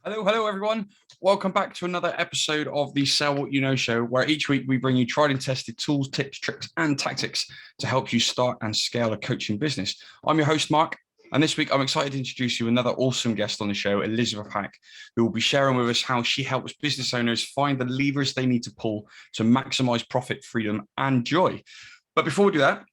Hello, everyone. Welcome back to another episode of the Sell What You Know show, where each week we bring you tried and tested tools, tips, tricks, and tactics to help you start and scale a coaching business. I'm your host, Mark, and this week I'm excited to introduce you another awesome guest on the show, Elizabeth Hack, who will be sharing with us how she helps business owners find the levers they need to pull to maximize profit, freedom, and joy. But before we do that,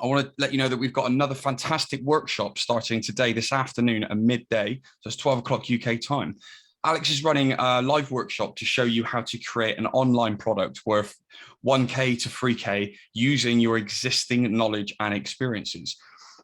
I want to let you know that we've got another fantastic workshop starting today, this afternoon at midday. So it's 12 o'clock UK time. Alex is running a live workshop to show you how to create an online product worth 1K to 3K using your existing knowledge and experiences.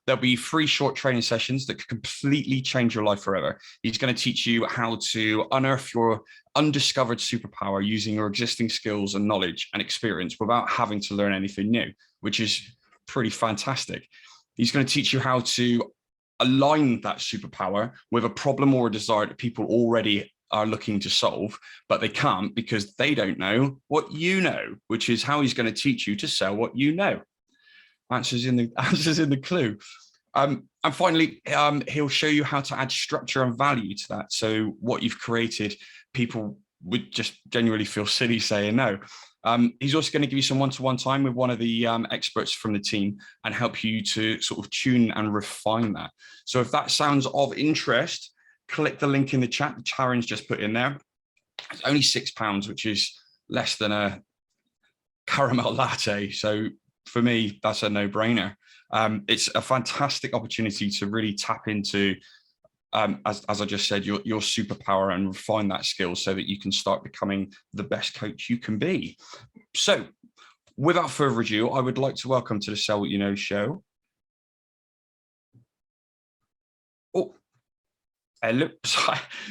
There'll be 3 short training sessions that could completely change your life forever. He's going to teach you how to unearth your undiscovered superpower using your existing skills and knowledge and experience without having to learn anything new, which is pretty fantastic. He's going to teach you how to align that superpower with a problem or a desire that people already are looking to solve, but they can't because they don't know what you know, which is how he's going to teach you to sell what you know. Answers in the clue. And finally, he'll show you how to add structure and value to that. So what you've created, people would just genuinely feel silly saying no. He's also going to give you some one-to-one time with one of the experts from the team and help you to sort of tune and refine that. So if that sounds of interest, click the link in the chat that Sharon's just put in there. It's only £6, which is less than a caramel latte. So for me, that's a no-brainer. It's a fantastic opportunity to really tap into, as I just said, your superpower and refine that skill so that you can start becoming the best coach you can be. So without further ado, I would like to welcome to the Sell What You Know show. Oh, hello.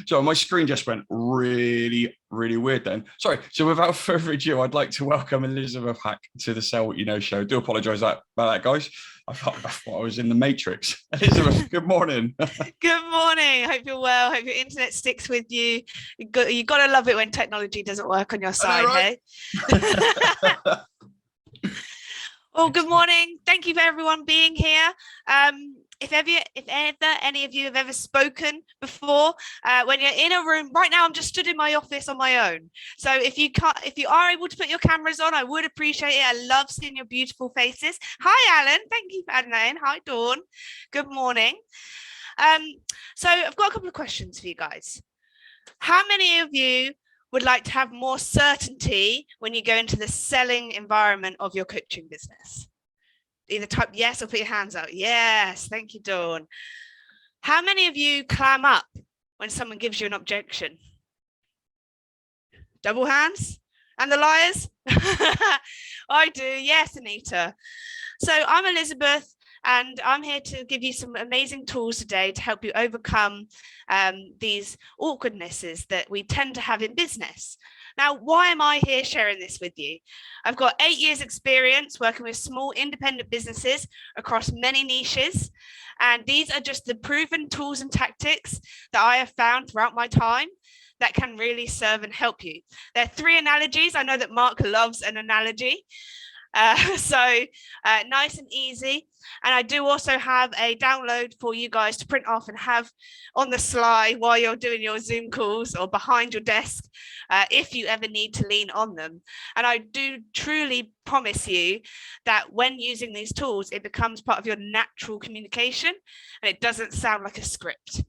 So my screen just went really weird then. Sorry. So without further ado, I'd like to welcome Elizabeth Hack to the Sell What You Know show. I do apologize about that, guys. I thought I was in the Matrix. Elizabeth, good morning. Good morning. Hope you're well. Hope your internet sticks with you. You got to love it when technology doesn't work on your side, right? Hey? Well, good morning. Thank you for everyone being here. If ever any of you have ever spoken before, when you're in a room right now, I'm just stood in my office on my own. So if you are able to put your cameras on, I would appreciate it. I love seeing your beautiful faces. Hi, Alan. Thank you for adding that in. Hi, Dawn. Good morning. So I've got a couple of questions for you guys. How many of you would like to have more certainty when you go into the selling environment of your coaching business? Either type yes or put your hands out. Yes, thank you, Dawn. How many of you clam up when someone gives you an objection? Double hands? And the liars? I do, yes, Anita. So I'm Elizabeth, and I'm here to give you some amazing tools today to help you overcome these awkwardnesses that we tend to have in business. Now, why am I here sharing this with you? I've got 8 years experience working with small independent businesses across many niches. And these are just the proven tools and tactics that I have found throughout my time that can really serve and help you. There are 3 analogies. I know that Mark loves an analogy. Nice and easy. And I do also have a download for you guys to print off and have on the sly while you're doing your Zoom calls or behind your desk, if you ever need to lean on them. And I do truly promise you that when using these tools, it becomes part of your natural communication and it doesn't sound like a script.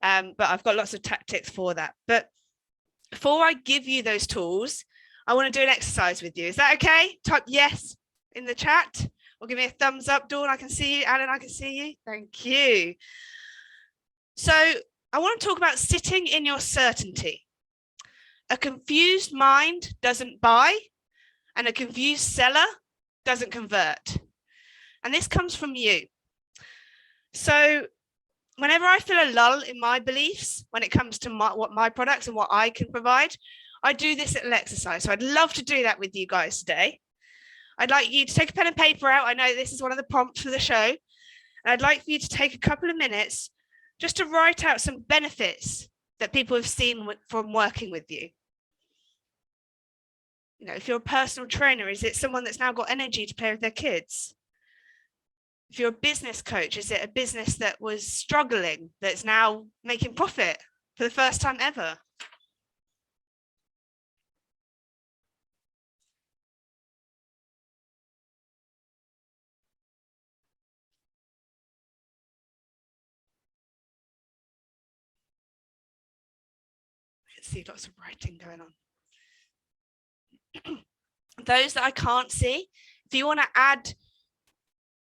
But I've got lots of tactics for that. But before I give you those tools, I want to do an exercise with you. Is that okay? Type yes in the chat or give me a thumbs up. Dawn, I can see you. Alan, I can see you. Thank you. So I want to talk about sitting in your certainty. A confused mind doesn't buy, and a confused seller doesn't convert. And this comes from you. So whenever I feel a lull in my beliefs when it comes to what my products and what I can provide, I do this little exercise. So I'd love to do that with you guys today. I'd like you to take a pen and paper out. I know this is one of the prompts for the show. And I'd like for you to take a couple of minutes just to write out some benefits that people have seen from working with you. You know, if you're a personal trainer, is it someone that's now got energy to play with their kids? If you're a business coach, is it a business that was struggling that's now making profit for the first time ever. I can see lots of writing going on. Those that I can't see, if you want to add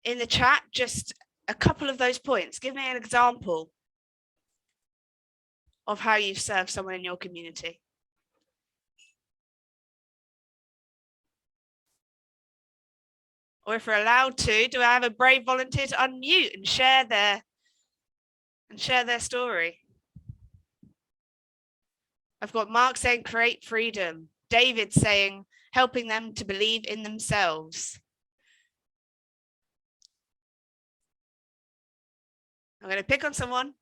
in the chat just a couple of those points, give me an example of how you've served someone in your community. Or if we're allowed to, do I have a brave volunteer to unmute and share their story? I've got Mark saying create freedom. David saying helping them to believe in themselves. I'm going to pick on someone.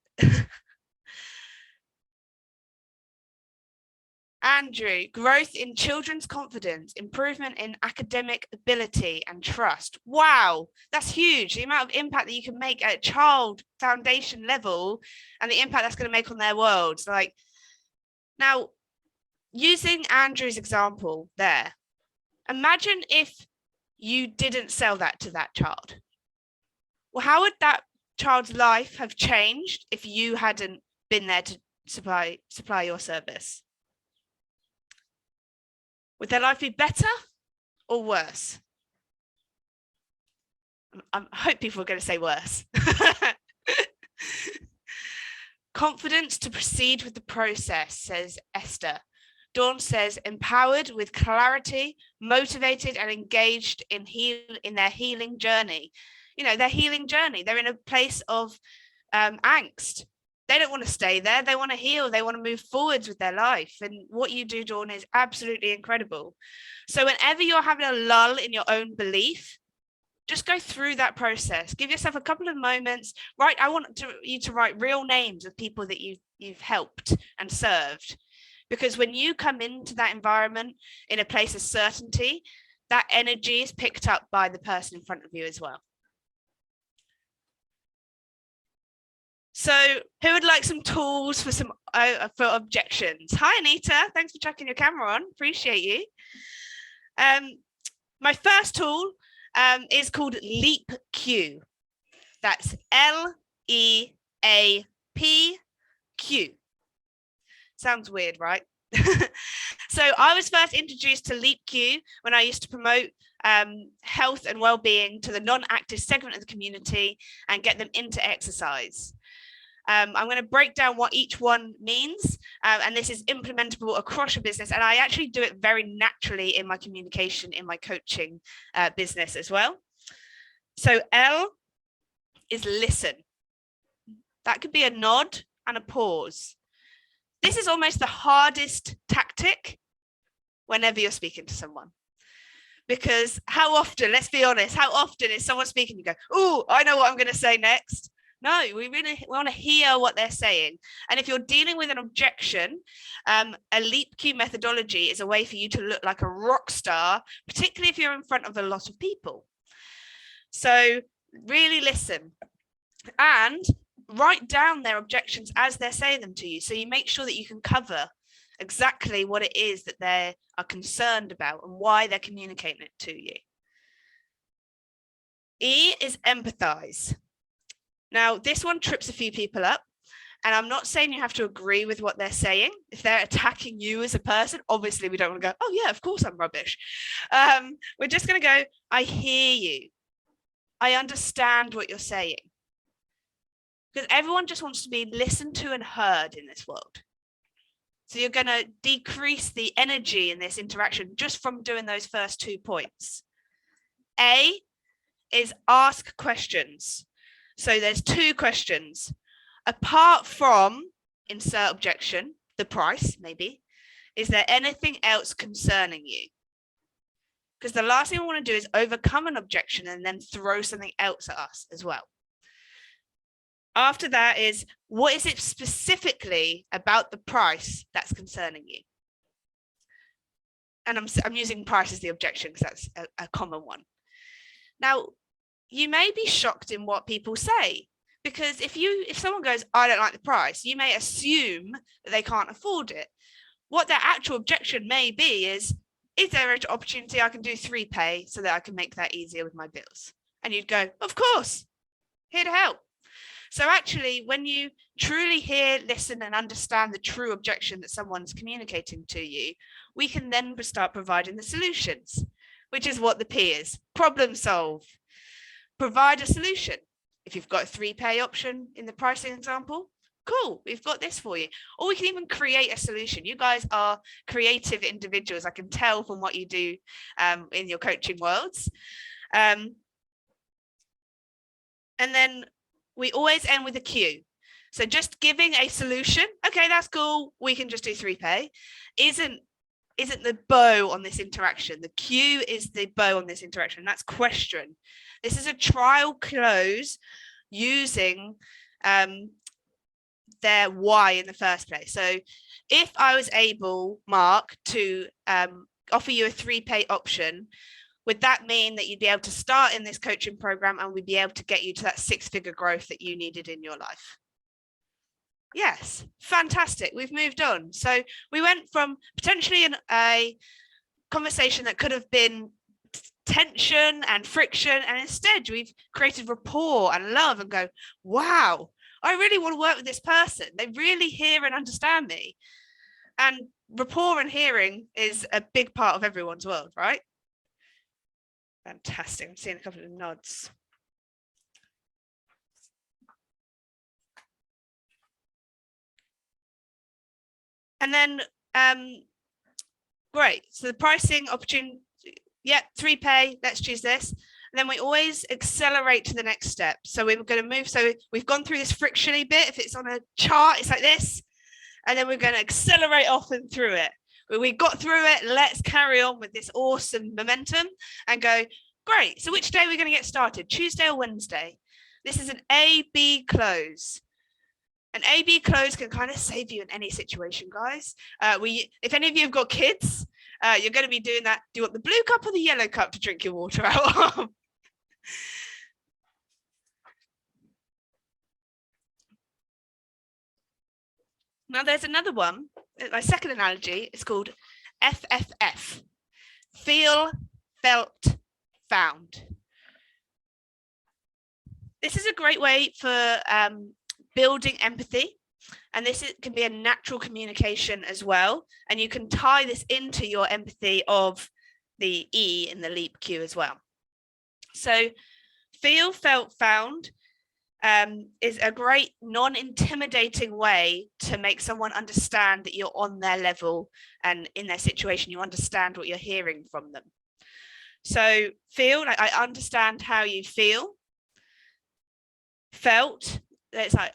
Andrew, growth in children's confidence, improvement in academic ability and trust. Wow, that's huge. The amount of impact that you can make at a child foundation level and the impact that's going to make on their worlds. Like, now, using Andrew's example there, imagine if you didn't sell that to that child. Well, how would that child's life have changed if you hadn't been there to supply your service? Would their life be better or worse? I hope people are going to say worse. Confidence to proceed with the process, says Esther. Dawn says empowered with clarity, motivated and engaged in their healing journey. You know, their healing journey. They're in a place of angst. They don't want to stay there. They want to heal. They want to move forwards with their life. And what you do, Dawn, is absolutely incredible. So whenever you're having a lull in your own belief, just go through that process. Give yourself a couple of moments. Right, I want you to write real names of people that you've helped and served. Because when you come into that environment in a place of certainty, that energy is picked up by the person in front of you as well. So who would like some tools for for objections? Hi, Anita. Thanks for chucking your camera on. Appreciate you. My first tool is called Leap Q. That's LEAPQ. Sounds weird, right? So I was first introduced to Leap Q when I used to promote health and well-being to the non-active segment of the community and get them into exercise. I'm going to break down what each one means, and this is implementable across your business. And I actually do it very naturally in my communication, in my coaching business as well. So L is listen. That could be a nod and a pause. This is almost the hardest tactic whenever you're speaking to someone. Because how often, let's be honest, how often is someone speaking, you go, oh, I know what I'm going to say next. No, we really want to hear what they're saying. And if you're dealing with an objection, a Leap Q methodology is a way for you to look like a rock star, particularly if you're in front of a lot of people. So really listen and write down their objections as they're saying them to you. So you make sure that you can cover exactly what it is that they are concerned about and why they're communicating it to you. E is empathize. Now, this one trips a few people up, and I'm not saying you have to agree with what they're saying. If they're attacking you as a person, obviously we don't want to go, oh yeah, of course I'm rubbish. We're just going to go, I hear you. I understand what you're saying. Because everyone just wants to be listened to and heard in this world. So you're going to decrease the energy in this interaction just from doing those first 2 points. A is ask questions. So there's 2 questions. Apart from insert objection, the price maybe, is there anything else concerning you? Because the last thing we want to do is overcome an objection and then throw something else at us as well. After that is, what is it specifically about the price that's concerning you? And I'm using price as the objection because that's a common one. Now, you may be shocked in what people say, Because if someone goes, I don't like the price, you may assume that they can't afford it. What their actual objection may be is there an opportunity I can do 3Pay so that I can make that easier with my bills? And you'd go, of course, here to help. So actually, when you truly hear, listen, and understand the true objection that someone's communicating to you, we can then start providing the solutions, which is what the P is. Problem solve. Provide a solution. If you've got a 3Pay option in the pricing example, cool, we've got this for you. Or we can even create a solution. You guys are creative individuals. I can tell from what you do in your coaching worlds. And then we always end with a Q. So just giving a solution, okay, that's cool, we can just do 3Pay, isn't the bow on this interaction. The Q is the bow on this interaction. That's question. This is a trial close using their why in the first place. So if I was able, Mark, to offer you a 3Pay option, would that mean that you'd be able to start in this coaching program and we'd be able to get you to that 6-figure growth that you needed in your life? Yes, fantastic. We've moved on. So we went from potentially a conversation that could have been tension and friction, and instead we've created rapport and love and go, wow, I really want to work with this person. They really hear and understand me. And rapport and hearing is a big part of everyone's world, right? Fantastic. I'm seeing a couple of nods. And then, great. So the pricing opportunity, yeah, 3Pay, let's choose this. And then we always accelerate to the next step. So we're going to move. So we've gone through this frictiony bit. If it's on a chart, it's like this. And then we're going to accelerate off and through it. We got through it. Let's carry on with this awesome momentum and go, great. So which day are we going to get started? Tuesday or Wednesday? This is an A-B close. An A-B close can kind of save you in any situation, guys. If any of you have got kids, you're going to be doing that. Do you want the blue cup or the yellow cup to drink your water out of? Now there's another one. My second analogy is called FFF. Feel, felt, found. This is a great way for building empathy. And this can be a natural communication as well. And you can tie this into your empathy of the E in the leap Q as well. So feel, felt, found is a great non-intimidating way to make someone understand that you're on their level and in their situation, you understand what you're hearing from them. So feel, like I understand how you feel. Felt, it's like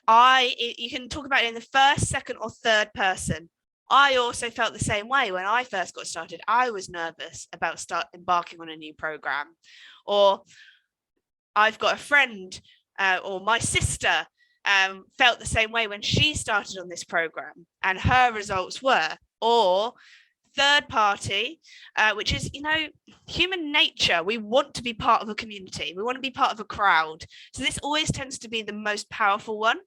you can talk about it in the first, second, or third person. I also felt the same way when I first got started. I was nervous about embarking on a new program. Or I've got a friend or my sister felt the same way when she started on this program and her results were. Or third party, which is, human nature. We want to be part of a community. We want to be part of a crowd. So this always tends to be the most powerful one.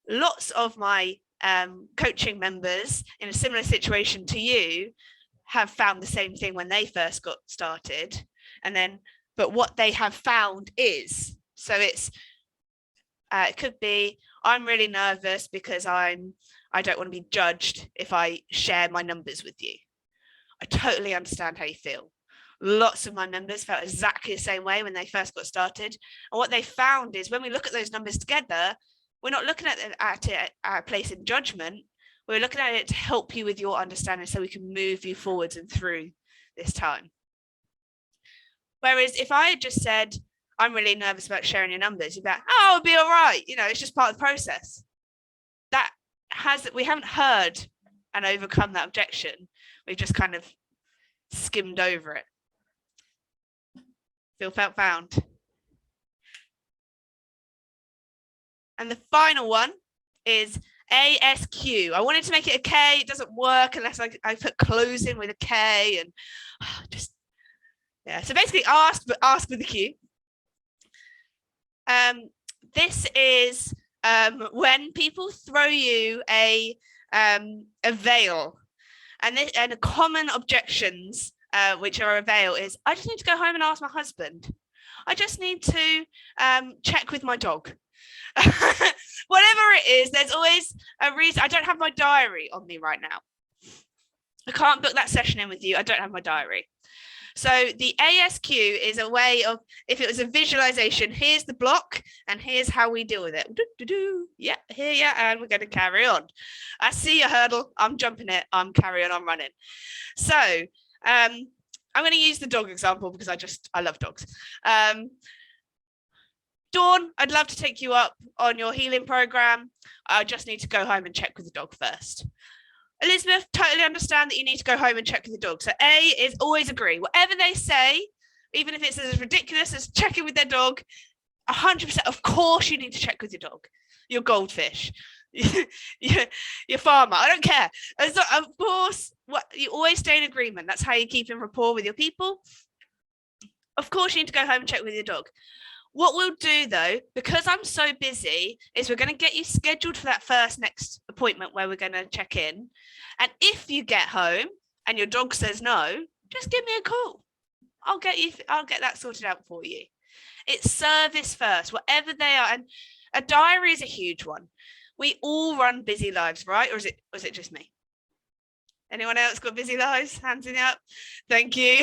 Lots of my coaching members in a similar situation to you have found the same thing when they first got started. But what they have found is, so it could be, I'm really nervous because I don't want to be judged if I share my numbers with you. I totally understand how you feel. Lots of my members felt exactly the same way when they first got started. And what they found is when we look at those numbers together, we're not looking at it at a place in judgment. We're looking at it to help you with your understanding so we can move you forwards and through this time. Whereas if I had just said, I'm really nervous about sharing your numbers, you'd be like, oh, it'll be all right. It's just part of the process. We haven't heard and overcome that objection. We've just kind of skimmed over it. Feel, felt, found. And the final one is ASQ. I wanted to make it a K. It doesn't work unless I put closing with a K and yeah. So basically ask with a Q. this is when people throw you a veil, and a common objections which are a veil is, I just need to go home and ask my husband. I just need to check with my dog. Whatever it is, there's always a reason. I don't have my diary on me right now. I can't book that session in with you. I don't have my diary. So the ASQ is a way of, if it was a visualization, here's the block and here's how we deal with it. Yeah, here, yeah, and we're going to carry on. I see a hurdle, I'm jumping it, I'm carrying on running. So I'm going to use the dog example because I love dogs. Dawn, I'd love to take you up on your healing program. I just need to go home and check with the dog first. Elizabeth, totally understand that you need to go home and check with the dog. So A is always agree. Whatever they say, even if it's as ridiculous as checking with their dog, 100%, of course you need to check with your dog, your goldfish, your farmer, I don't care. So, of course, you always stay in agreement. That's how you keep in rapport with your people. Of course you need to go home and check with your dog. What we'll do though, because I'm so busy, is we're going to get you scheduled for that next appointment where we're going to check in. And if you get home and your dog says no, just give me a call. I'll get that sorted out for you. It's service first, whatever they are. And a diary is a huge one. We all run busy lives, right? Or is it just me? Anyone else got busy lives? Hands in up. Thank you.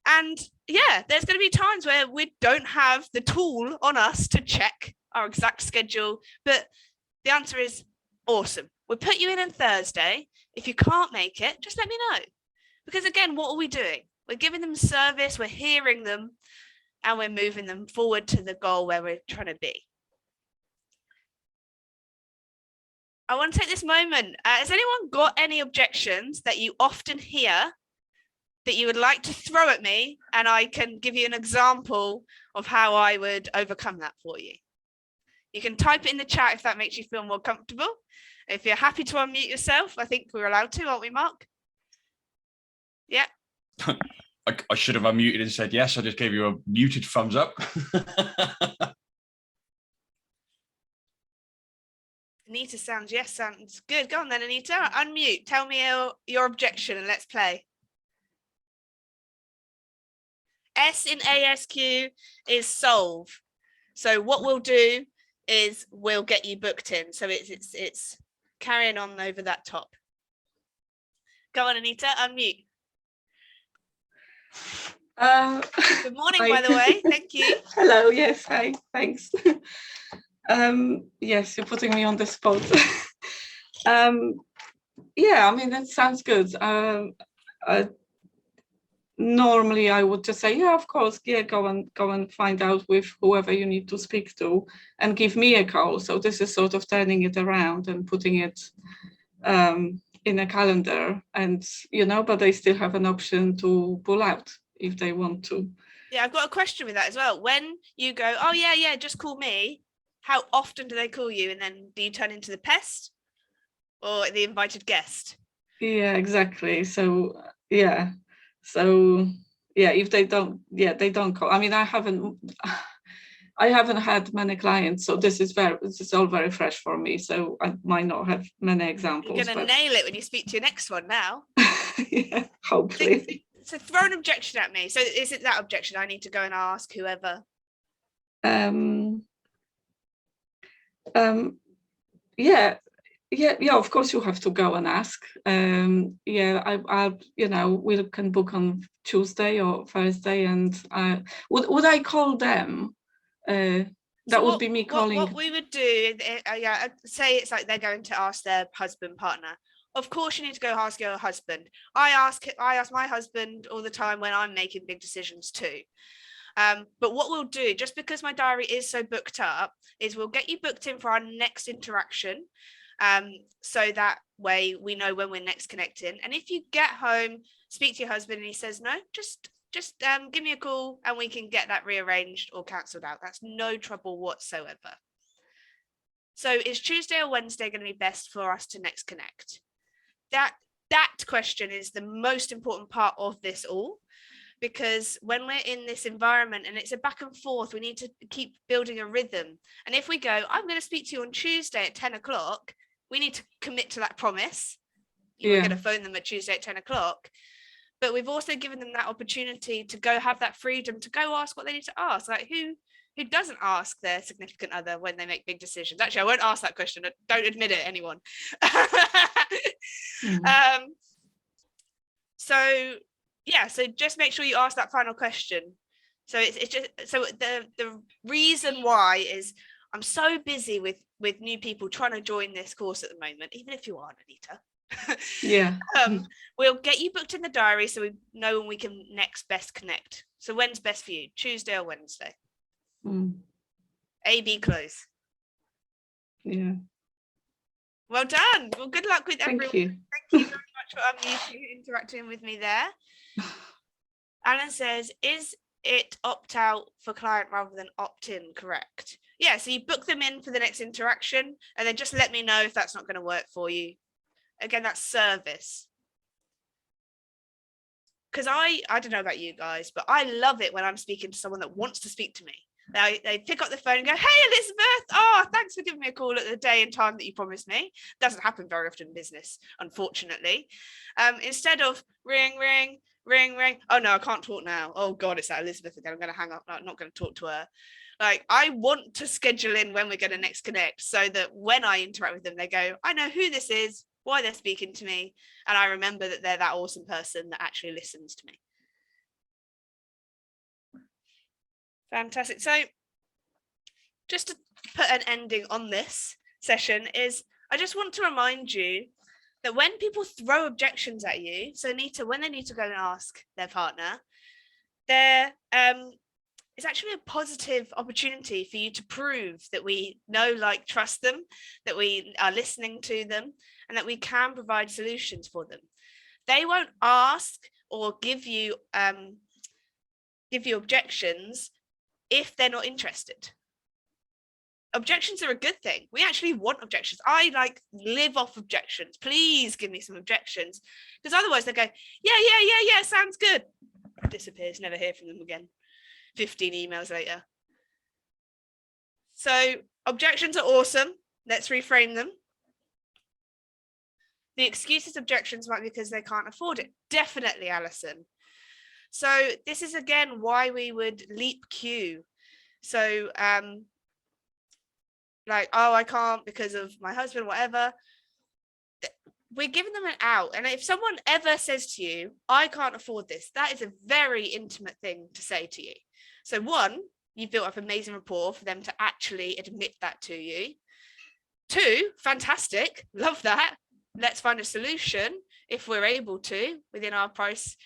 And yeah, there's going to be times where we don't have the tool on us to check our exact schedule, but the answer is awesome. We'll put you in on Thursday. If you can't make it, just let me know. Because again, what are we doing? We're giving them service, we're hearing them, and we're moving them forward to the goal where we're trying to be. I want to take this moment. Has anyone got any objections that you often hear that you would like to throw at me, and I can give you an example of how I would overcome that for you? You can type it in the chat if that makes you feel more comfortable. If you're happy to unmute yourself, I think we're allowed to, aren't we, Mark? Yeah. I should have unmuted and said yes. I just gave you a muted thumbs up. Anita sounds good. Go on then, Anita. Unmute. Tell me your objection and let's play. S in ASQ is solve. So what we'll do is we'll get you booked in. So it's carrying on over that top. Go on, Anita, unmute. Good morning, by the way. Thank you. Hello. Yes. Hi. Thanks. Yes, you're putting me on the spot. Yeah, I mean, that sounds good. Normally I would just say, yeah, of course, yeah, go and find out with whoever you need to speak to and give me a call. So this is sort of turning it around and putting it in a calendar, and but they still have an option to pull out if they want to. Yeah, I've got a question with that as well. When you go, oh yeah, just call me, how often do they call you? And then do you turn into the pest or the invited guest? Yeah, exactly. So yeah. So yeah, if they don't call. I mean, I haven't had many clients, so this is all very fresh for me. So I might not have many examples. You're gonna nail it when you speak to your next one now. Yeah, hopefully. So throw an objection at me. So is it that objection? I need to go and ask whoever. Yeah, of course you have to go and ask. Yeah, we can book on Tuesday or Thursday, and would I call them? That would be me calling. What we would do, say it's like they're going to ask their husband, partner. Of course you need to go ask your husband. I ask my husband all the time when I'm making big decisions too. But what we'll do, just because my diary is so booked up, is we'll get you booked in for our next interaction. So that way we know when we're next connecting. And if you get home, speak to your husband and he says no, just give me a call and we can get that rearranged or cancelled out. That's no trouble whatsoever. So is Tuesday or Wednesday going to be best for us to next connect? That question is the most important part of this all, because when we're in this environment and it's a back and forth, we need to keep building a rhythm. And if we go, I'm going to speak to you on Tuesday at 10 o'clock, we need to commit to that promise. You're going to phone them at Tuesday at 10 o'clock. But we've also given them that opportunity to go have that freedom to go ask what they need to ask. Like who doesn't ask their significant other when they make big decisions? Actually, I won't ask that question. Don't admit it, anyone. So just make sure you ask that final question. So it's just, so the reason why is I'm so busy with new people trying to join this course at the moment, even if you aren't, Anita. We'll get you booked in the diary so we know when we can next best connect. So when's best for you? Tuesday or Wednesday? A/B close. Yeah. Well done. Well, good luck with everyone. Thank you very much for interacting with me there. Alan says, is it opt out for client rather than opt in correct? Yeah, so you book them in for the next interaction and then just let me know if that's not going to work for you. Again, that's service. Because I don't know about you guys, but I love it when I'm speaking to someone that wants to speak to me. They pick up the phone and go, hey, Elizabeth, oh, thanks for giving me a call at the day and time that you promised me. Doesn't happen very often in business, unfortunately. Instead of ring, ring, ring, ring. Oh, no, I can't talk now. Oh, God, it's that Elizabeth again. I'm going to hang up. I'm not going to talk to her. Like, I want to schedule in when we're going to next connect so that when I interact with them, they go, I know who this is, why they're speaking to me, and I remember that they're that awesome person that actually listens to me. Fantastic. So just to put an ending on this session is I just want to remind you that when people throw objections at you, so Anita, when they need to go and ask their partner, it's actually a positive opportunity for you to prove that we know, like, trust them, that we are listening to them, and that we can provide solutions for them. They won't ask or give you objections if they're not interested. Objections are a good thing. We actually want objections. I live off objections. Please give me some objections, because otherwise they go, yeah, sounds good. Disappears, never hear from them again. 15 emails later. So objections are awesome. Let's reframe them. The excuses objections might be because they can't afford it. Definitely, Alison. So this is again why we would leap queue. So like, oh, I can't because of my husband, whatever. We're giving them an out. And if someone ever says to you, I can't afford this, that is a very intimate thing to say to you. So one, you've built up amazing rapport for them to actually admit that to you. Two, fantastic, love that. Let's find a solution if we're able to within our price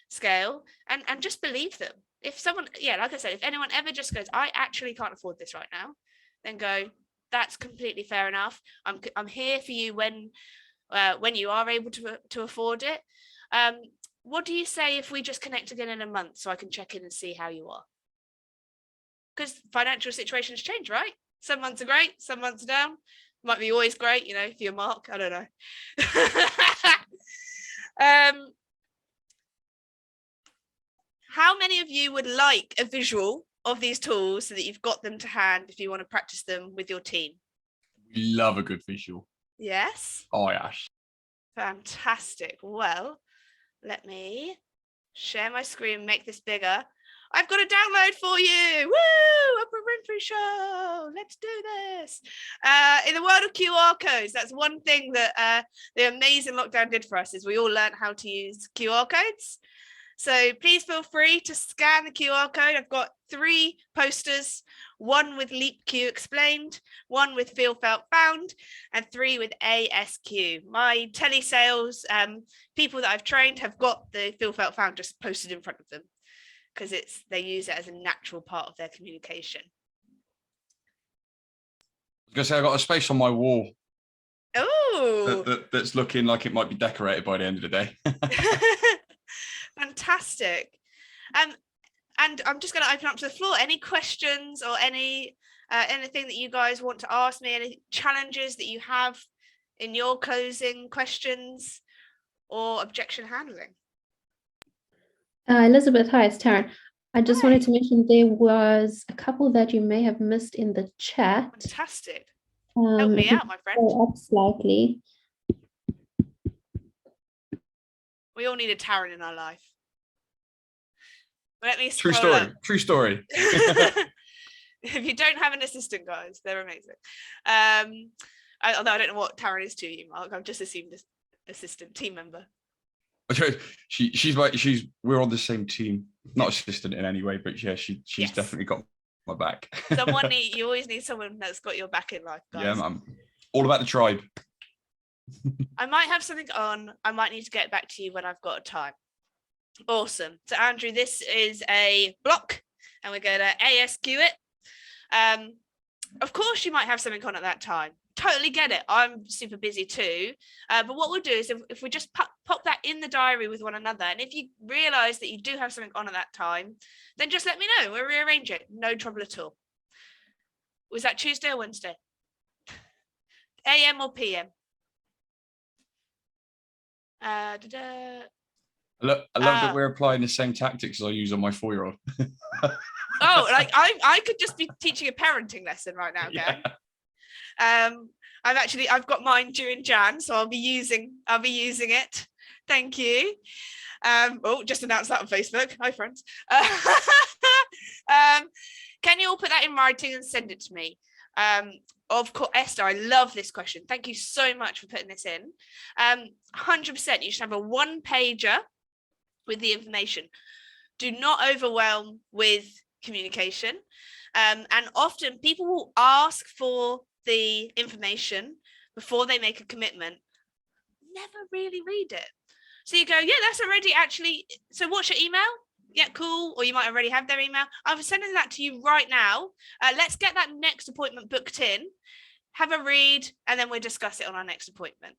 scale, and just believe them. If someone, like I said, if anyone ever just goes, I actually can't afford this right now, then go, that's completely fair enough. I'm here for you when you are able to afford it. What do you say if we just connect again in a month so I can check in and see how you are? Because financial situations change, right? Some months are great, some months are down. Might be always great, if you're Mark, I don't know. How many of you would like a visual of these tools so that you've got them to hand if you want to practice them with your team? We love a good visual. Yes. Oh, yes. Fantastic. Well, let me share my screen and make this bigger. I've got a download for you. Woo! Oprah Winfrey Show. Let's do this. In the world of QR codes, that's one thing that the amazing lockdown did for us, is we all learned how to use QR codes. So please feel free to scan the QR code. I've got 3 posters, one with Leap Q explained, one with Feel Felt Found, and 3 with ASQ. My telesales people that I've trained have got the Feel Felt Found just posted in front of them, because they use it as a natural part of their communication. I was going to say, I've got a space on my wall. Oh, that's looking like it might be decorated by the end of the day. Fantastic. And I'm just going to open up to the floor. Any questions or anything that you guys want to ask me? Any challenges that you have in your closing questions or objection handling? Elizabeth, hi, it's Taryn. I just Hi. wanted to mention there was a couple that you may have missed in the chat. Fantastic. Help me If you out, my friend. go up slightly. We all need a Taryn in our life. Let me True scroll story. up. True story. If you don't have an assistant, guys, they're amazing. Although I don't know what Taryn is to you, Mark. I've just assumed this assistant team member. We're on the same team. Not assistant in any way, but yeah, she's Yes. definitely got my back. You always need someone that's got your back in life, guys. Yeah, man. All about the tribe. I might have something on. I might need to get back to you when I've got time. Awesome. So Andrew, this is a block and we're going to ASQ it. Of course you might have something on at that time. Totally get it. I'm super busy too. But what we'll do is if we just pop that in the diary with one another, and if you realize that you do have something on at that time, then just let me know. We'll rearrange it. No trouble at all. Was that Tuesday or Wednesday? AM or PM? I love that we're applying the same tactics as I use on my 4-year-old. Oh, like I could just be teaching a parenting lesson right now, Gary. Yeah. I've got mine due in Jan, so I'll be using it. Thank you. Just announced that on Facebook. Hi, friends. Can you all put that in writing and send it to me? Of course, Esther, I love this question. Thank you so much for putting this in. 100%, you should have a 1-pager with the information. Do not overwhelm with communication. And often people will ask for the information before they make a commitment, never really read it. So you go, yeah, that's already actually, so what's your email? Yeah, cool. Or you might already have their email. I'm sending that to you right now. Let's get that next appointment booked in, have a read, and then we'll discuss it on our next appointment.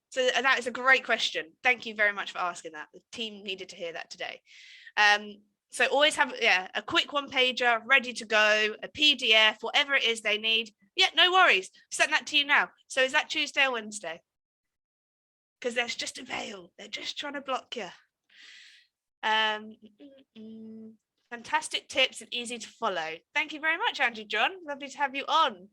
So that is a great question. Thank you very much for asking that. The team needed to hear that today. So always have a quick 1-pager ready to go, a PDF, whatever it is they need. Yeah, no worries. Send that to you now. So is that Tuesday or Wednesday? Because there's just a veil. They're just trying to block you. Fantastic tips and easy to follow. Thank you very much, Andrew John. Lovely to have you on.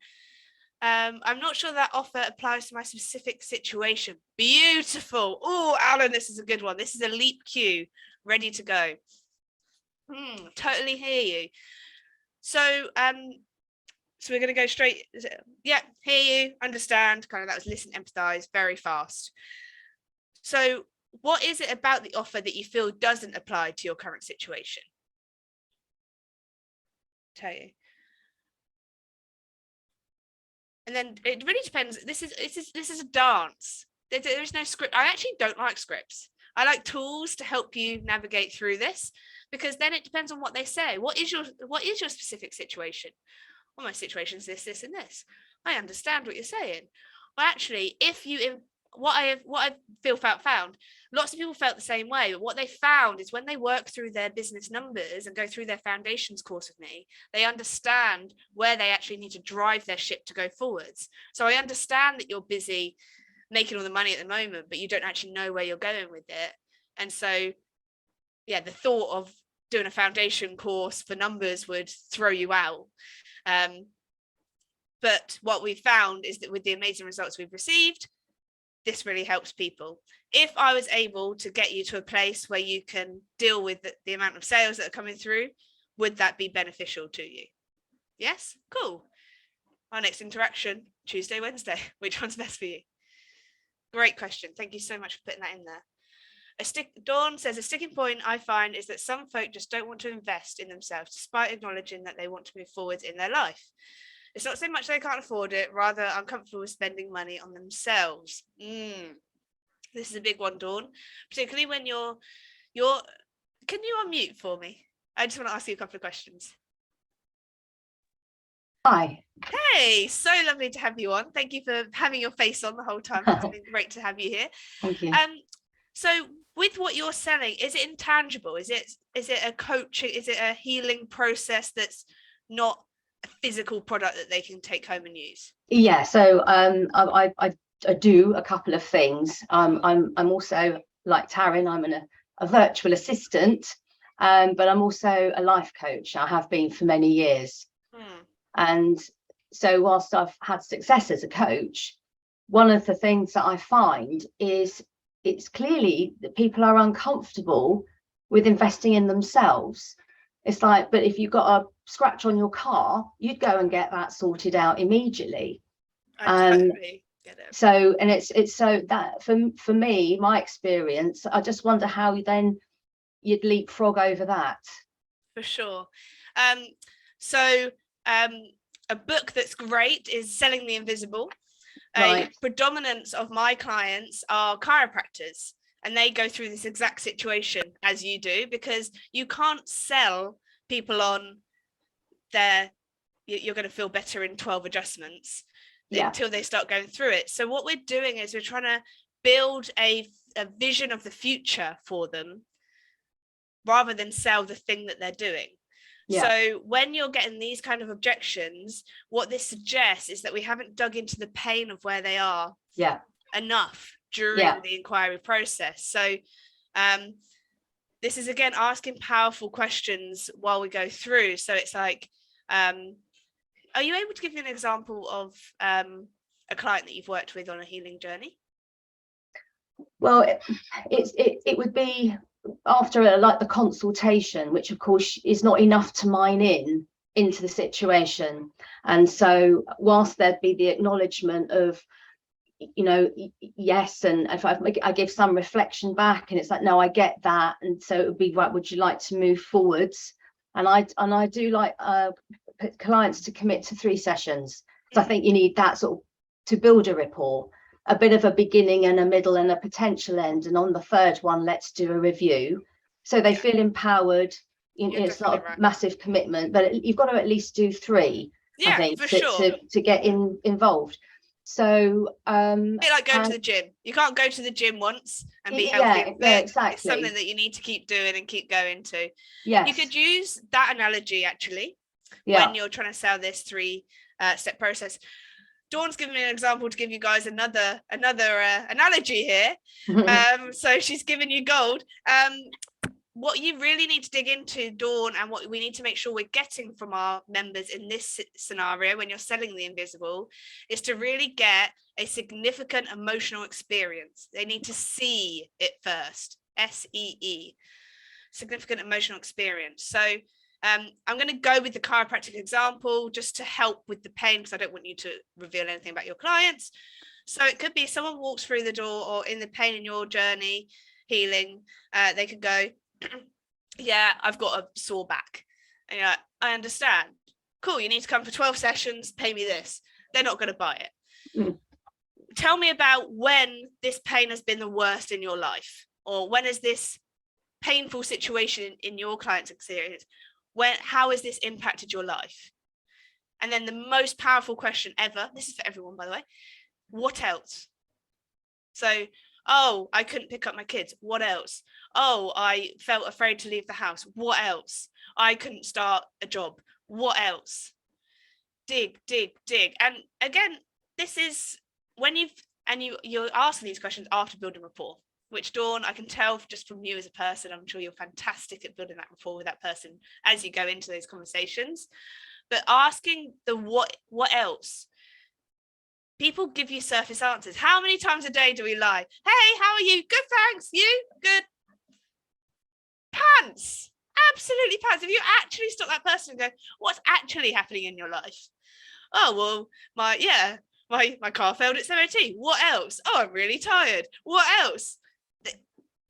I'm not sure that offer applies to my specific situation. Beautiful. Oh, Alan, this is a good one. This is a leap queue ready to go. Totally hear you. So we're going to go straight. Yeah, hear you, understand. Kind of that was listen, empathize, very fast. So what is it about the offer that you feel doesn't apply to your current situation? Tell you. And then it really depends. This is a dance. There is no script. I actually don't like scripts. I like tools to help you navigate through this, because then it depends on what they say. What is your specific situation? Well, my situation is this, and this. I understand what you're saying. Well, actually, what I found, lots of people felt the same way, but what they found is when they work through their business numbers and go through their foundations course with me, they understand where they actually need to drive their ship to go forwards. So I understand that you're busy making all the money at the moment, but you don't actually know where you're going with it. And so, yeah, the thought of doing a foundation course for numbers would throw you out. But what we found is that with the amazing results we've received, this really helps people. If I was able to get you to a place where you can deal with the amount of sales that are coming through, would that be beneficial to you? Yes, cool. Our next interaction, Tuesday, Wednesday. Which one's best for you? Great question. Thank you so much for putting that in there. Dawn says, a sticking point I find is that some folk just don't want to invest in themselves, despite acknowledging that they want to move forwards in their life. It's not so much they can't afford it, rather uncomfortable with spending money on themselves. This is a big one, Dawn, particularly when you're, can you unmute for me? I just want to ask you a couple of questions. Hi. Hey, so lovely to have you on. Thank you for having your face on the whole time. It's been great to have you here. Thank you. So with what you're selling, is it intangible? Is it a coaching? Is it a healing process that's not a physical product that they can take home and use? Yeah, so I do a couple of things. I'm also, like Taryn, I'm a a virtual assistant, but I'm also a life coach. I have been for many years. And so whilst I've had success as a coach, one of the things that I find is it's clearly that people are uncomfortable with investing in themselves. It's like, but if you've got a scratch on your car, you'd go and get that sorted out immediately. I totally get it. So, and it's so that for me, my experience, I just wonder how then you'd leapfrog over that. For sure. So a book that's great is Selling the Invisible. Right. A predominance of my clients are chiropractors, and they go through this exact situation as you do, because you can't sell people on you're going to feel better in 12 adjustments until they start going through it. So what we're doing is we're trying to build a vision of the future for them rather than sell the thing that they're doing. So when you're getting these kind of objections, what this suggests is that we haven't dug into the pain of where they are enough during the inquiry process. So this is, again, asking powerful questions while we go through. So it's like, are you able to give me an example of a client that you've worked with on a healing journey? Well, it would be after like the consultation, which of course is not enough to mine into the situation. And so whilst there'd be the acknowledgement of, you know, yes, and if I give some reflection back, and it's like, no, I get that, and so it would be, right, would you like to move forwards? And I do like clients to commit to 3 sessions, because I think you need that sort of to build a rapport, a bit of a beginning and a middle and a potential end, and on the 3rd one, let's do a review, so they feel empowered. It's not a massive commitment, but you've got to at least do 3, I think, to get involved. So a bit like going to the gym. You can't go to the gym once and be healthy. Exactly. It's something that you need to keep doing and keep going to. Yes. You could use that analogy actually when you're trying to sell this 3-step process. Dawn's given me an example to give you guys another analogy here. So she's given you gold. What you really need to dig into, Dawn, and what we need to make sure we're getting from our members in this scenario when you're selling the invisible, is to really get a significant emotional experience. They need to see it first. SEE, significant emotional experience. So I'm going to go with the chiropractic example just to help with the pain, because I don't want you to reveal anything about your clients. So it could be someone walks through the door, or in the pain in your journey healing, they could go, yeah, I've got a sore back. And you're like, I understand. Cool, you need to come for 12 sessions, pay me this. They're not going to buy it. Tell me about when this pain has been the worst in your life, or when is this painful situation in your client's experience? How has this impacted your life? And then the most powerful question ever, this is for everyone, by the way, what else? So, oh, I couldn't pick up my kids. What else? Oh, I felt afraid to leave the house. What else? I couldn't start a job. What else? Dig. And again, this is when you're asking these questions after building rapport, which, Dawn, I can tell just from you as a person, I'm sure you're fantastic at building that rapport with that person as you go into those conversations. But asking the what else? People give you surface answers. How many times a day do we lie? Hey, how are you? Good, thanks. You? Good. Pants. Absolutely pants. If you actually stop that person and go, what's actually happening in your life? Oh, well, my car failed its MOT. What else? Oh, I'm really tired. What else?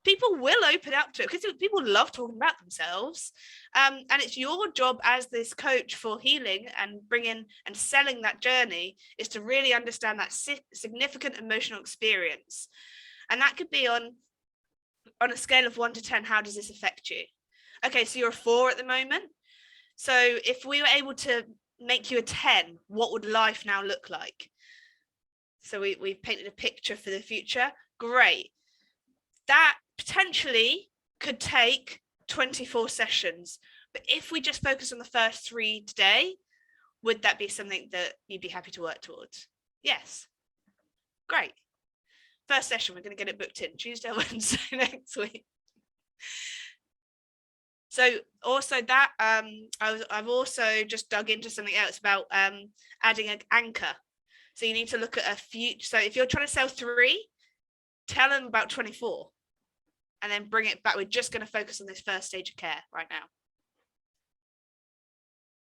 People will open up to it because people love talking about themselves. And it's your job as this coach for healing and bringing and selling that journey is to really understand that significant emotional experience. And that could be on a scale of 1 to 10, how does this affect you? Okay, so you're a 4 at the moment. So if we were able to make you a 10, what would life now look like? So we've painted a picture for the future. Great. That potentially could take 24 sessions. But if we just focus on the first 3 today, would that be something that you'd be happy to work towards? Yes. Great. First session, we're going to get it booked in Tuesday or Wednesday next week. So also that I've also just dug into something else about adding an anchor. So you need to look at a future. So if you're trying to sell 3, tell them about 24 and then bring it back. We're just going to focus on this first stage of care right now.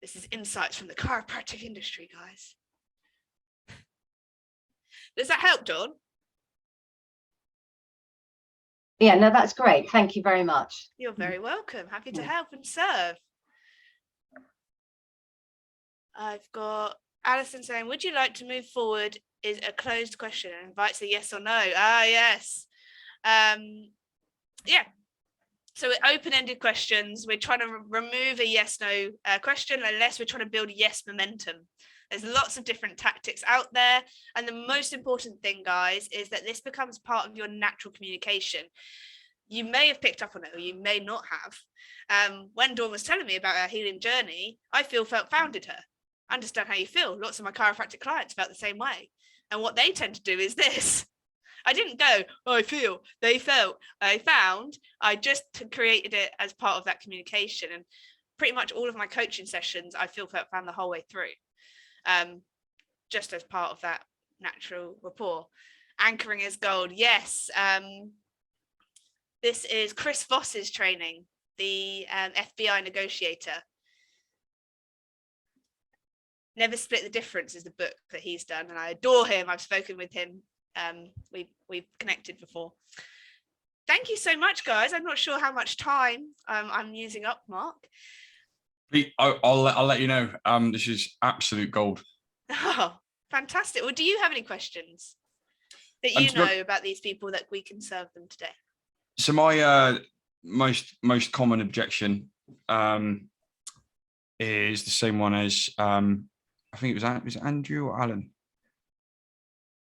This is insights from the chiropractic industry, guys. Does that help, Dawn? Yeah, no, that's great. Thank you very much. You're very welcome. Happy to help and serve. I've got Alison saying, would you like to move forward is a closed question and invites a yes or no. Ah, yes. Yeah. So open-ended questions. We're trying to remove a yes/no question unless we're trying to build yes momentum. There's lots of different tactics out there. And the most important thing, guys, is that this becomes part of your natural communication. You may have picked up on it or you may not have. When Dawn was telling me about her healing journey, I felt founded her. Understand how you feel. Lots of my chiropractic clients felt the same way. And what they tend to do is this. I didn't go, oh, I feel, they felt, I found. I just created it as part of that communication. And pretty much all of my coaching sessions, I found the whole way through. Just as part of that natural rapport. Anchoring is gold. Yes. This is Chris Voss's training, the FBI negotiator. Never Split the Difference is the book that he's done, and I adore him. I've spoken with him. We've connected before. Thank you so much, guys. I'm not sure how much time I'm using up, Mark. I'll let you know. This is absolute gold. Oh, fantastic. Well, do you have any questions that you know about these people that we can serve them today? So my most common objection is the same one as I think it was Andrew or Alan.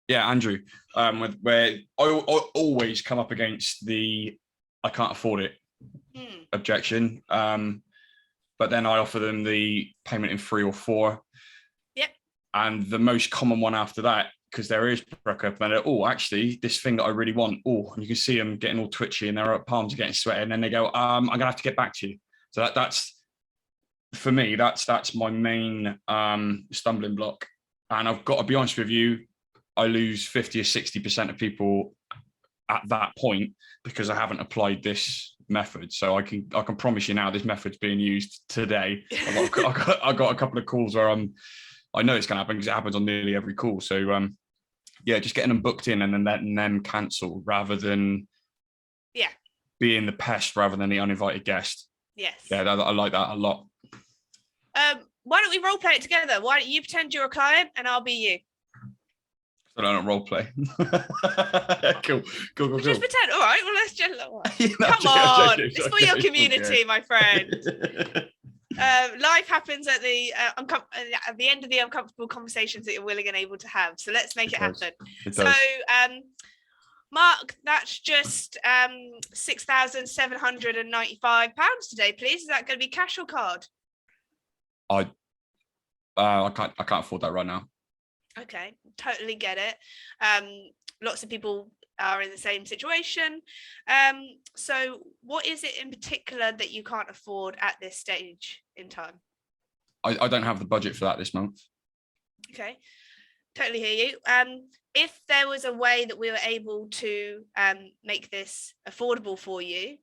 Yeah, Andrew. Where I always come up against the I can't afford it objection. But then I offer them the payment in 3 or 4. Yep. And the most common one after that, because there is breakup, and oh, actually, this thing that I really want. Oh, and you can see them getting all twitchy, and their palms are getting sweaty, and then they go, I'm gonna have to get back to you. So that's for me. That's my main stumbling block. And I've got to be honest with you, I lose 50 or 60% of people at that point because I haven't applied this method. So I can promise you now this method's being used today. I got a couple of calls where I know it's going to happen because it happens on nearly every call. So yeah, just getting them booked in and then letting them cancel rather than being the pest rather than the uninvited guest. Yes. Yeah, I like that a lot. Why don't we role play it together? Why don't you pretend you're a client and I'll be you? I don't role play. Cool. Just pretend. All right. Well, let's just come on. It's for your community, my friend. Life happens at the end of the uncomfortable conversations that you're willing and able to have. So let's make it happen. So, Mark, that's just £6,795 today, please. Is that going to be cash or card? I can't afford that right now. Okay, totally get it. Lots of people are in the same situation. So what is it in particular that you can't afford at this stage in time? I don't have the budget for that this month. Okay, totally hear you. If there was a way that we were able to make this affordable for you,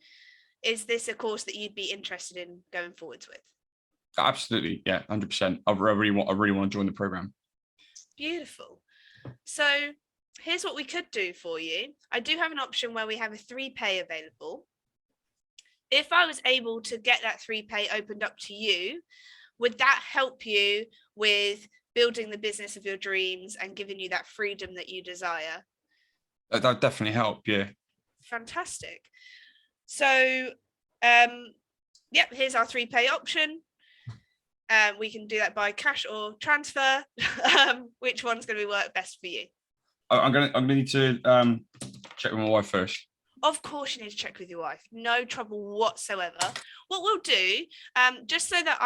is this a course that you'd be interested in going forwards with? Absolutely, yeah, 100%. I really want to join the program. Beautiful. So here's what we could do for you. I do have an option where we have a 3-pay available. If I was able to get that 3-pay opened up to you, would that help you with building the business of your dreams and giving you that freedom that you desire? That would definitely help, yeah. Fantastic. So, here's our 3-pay option. We can do that by cash or transfer. Which one's going to work best for you? I'm going to need to check with my wife first. Of course you need to check with your wife. No trouble whatsoever. What we'll do, just so that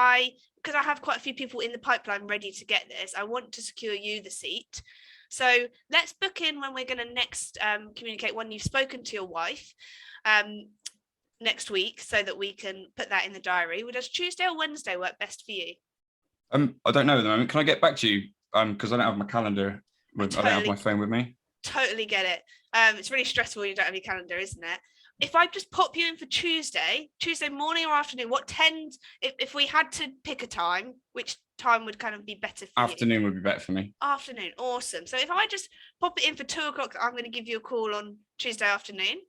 because I have quite a few people in the pipeline ready to get this, I want to secure you the seat. So let's book in when we're going to next communicate when you've spoken to your wife. next week so that we can put that in the diary. Does Tuesday or Wednesday work best for you? I don't know at the moment. Can I get back to you? Because I don't have my calendar. I don't have my phone with me. Totally get it. It's really stressful when you don't have your calendar, isn't it? If I just pop you in for Tuesday morning or afternoon, if we had to pick a time, which time would kind of be better for you? Afternoon would be better for me. Afternoon, awesome. So if I just pop it in for 2:00, I'm going to give you a call on Tuesday afternoon.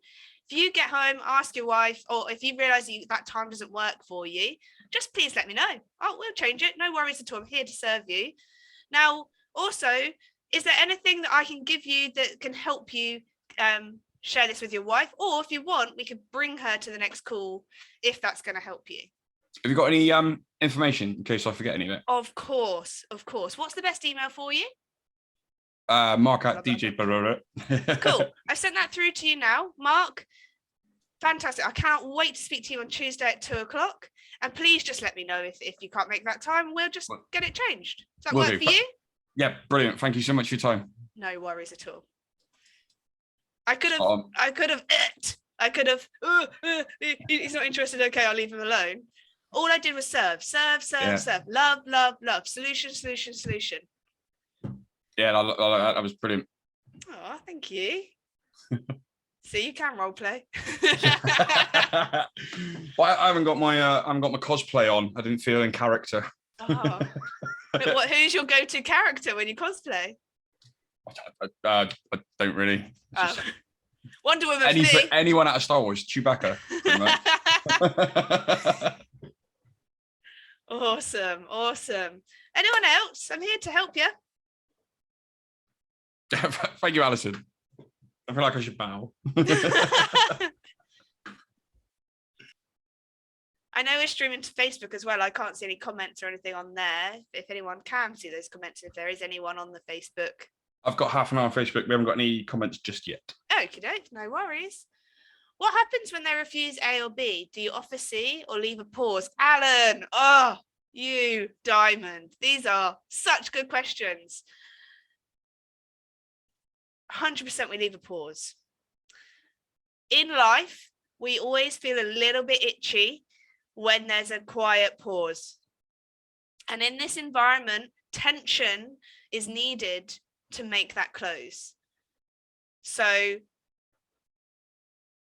If you get home, ask your wife, or if you realise that time doesn't work for you, just please let me know. Oh, we'll change it. No worries at all. I'm here to serve you. Now, also, is there anything that I can give you that can help you share this with your wife? Or if you want, we could bring her to the next call if that's going to help you. Have you got any information in case I forget any of it? Of course. What's the best email for you? Mark at DJ Barora. Cool. I've sent that through to you now. Mark, fantastic. I cannot wait to speak to you on Tuesday at 2:00. And please just let me know if you can't make that time. We'll just get it changed. Does that work for you? Yeah, brilliant. Thank you so much for your time. No worries at all. I could have, he's not interested. Okay, I'll leave him alone. All I did was serve. Love. Solution. Yeah, that was brilliant. Oh, thank you. See, you can role play. Well, I haven't got my cosplay on. I didn't feel in character. Oh. But who's your go-to character when you cosplay? I don't really. Wonder Woman. Anyone out of Star Wars, Chewbacca. Awesome. Anyone else? I'm here to help you. Thank you, Alison. I feel like I should bow. I know we're streaming to Facebook as well. I can't see any comments or anything on there. If anyone can see those comments, if there is anyone on the Facebook. I've got half an hour on Facebook. We haven't got any comments just yet. Okie doke, no worries. What happens when they refuse A or B? Do you offer C or leave a pause? Alan, oh, you diamond. These are such good questions. 100% we leave a pause. In life, we always feel a little bit itchy when there's a quiet pause. And in this environment, tension is needed to make that close. So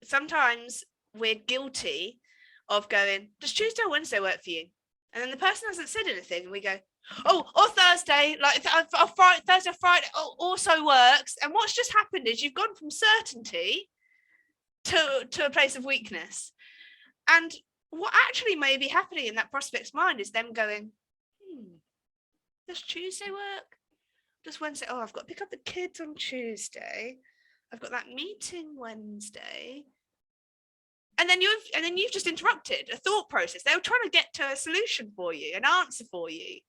sometimes we're guilty of going, does Tuesday or Wednesday work for you? And then the person hasn't said anything and we go, oh, or Thursday, like Thursday or Friday also works. And what's just happened is you've gone from certainty to a place of weakness. And what actually may be happening in that prospect's mind is them going, does Tuesday work? Does Wednesday? Oh, I've got to pick up the kids on Tuesday. I've got that meeting Wednesday. And then you've just interrupted a thought process. They were trying to get to a solution for you, an answer for you.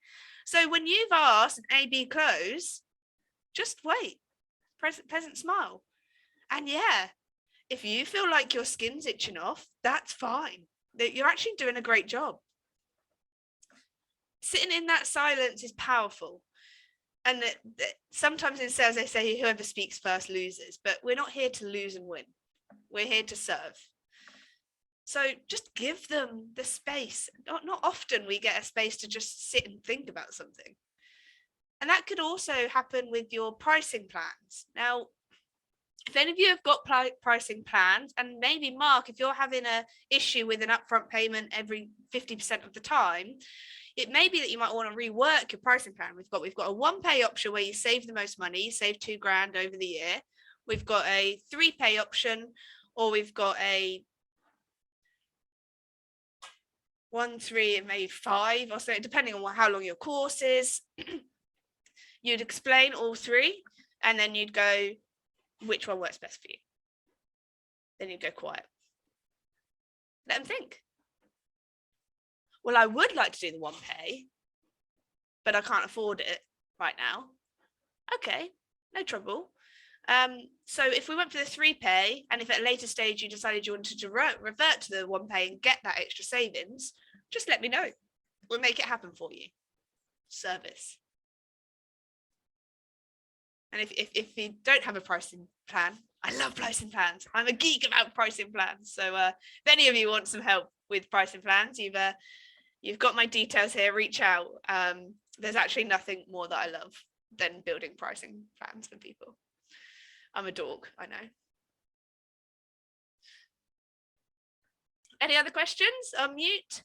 So when you've asked an A-B close, just wait, pleasant smile. And yeah, if you feel like your skin's itching off, that's fine. You're actually doing a great job. Sitting in that silence is powerful. And sometimes in sales, they say whoever speaks first loses, but we're not here to lose and win. We're here to serve. So just give them the space. Not often we get a space to just sit and think about something. And that could also happen with your pricing plans. Now, if any of you have got pricing plans, and maybe Mark, if you're having an issue with an upfront payment every 50% of the time, it may be that you might want to rework your pricing plan. We've got a 1-pay option where you save the most money, you save $2,000 over the year. We've got a 3-pay option, or we've got a 1, 3, and maybe 5 or so, depending on how long your course is. You'd explain all 3, and then you'd go, which one works best for you? Then you'd go quiet. Let them think. Well, I would like to do the 1-pay, but I can't afford it right now. Okay, no trouble. So if we went for the 3-pay, and if at a later stage you decided you wanted to revert to the 1-pay and get that extra savings, just let me know. We'll make it happen for you. Service. And if you don't have a pricing plan, I love pricing plans. I'm a geek about pricing plans. So if any of you want some help with pricing plans, you've got my details here. Reach out. There's actually nothing more that I love than building pricing plans for people. I'm a dork, I know. Any other questions? Unmute.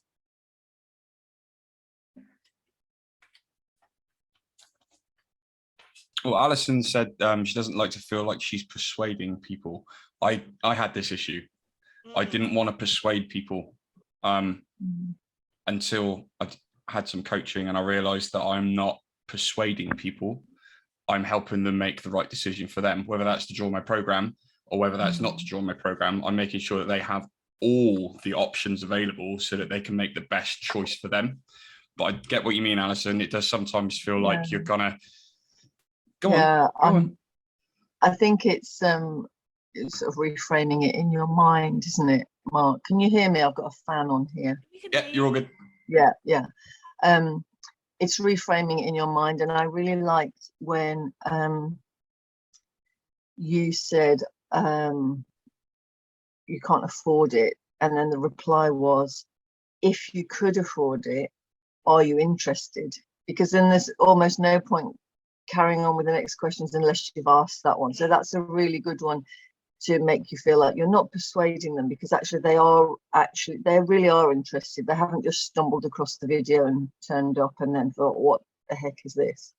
Well, Alison said she doesn't like to feel like she's persuading people. I had this issue. I didn't want to persuade people until I had some coaching, and I realized that I'm not persuading people. I'm helping them make the right decision for them, whether that's to join my program or whether that's not to join my program. I'm making sure that they have all the options available so that they can make the best choice for them. But I get what you mean, Alison. It does sometimes feel like you're gonna go on. I think it's sort of reframing it in your mind, isn't it, Mark? Can you hear me? I've got a fan on here. Yeah, you're all good. Yeah. It's reframing it in your mind, and I really liked when you said you can't afford it, and then the reply was, if you could afford it, are you interested? Because then there's almost no point carrying on with the next questions unless you've asked that one. So that's a really good one to make you feel like you're not persuading them, because actually they really are interested. They haven't just stumbled across the video and turned up and then thought, what the heck is this?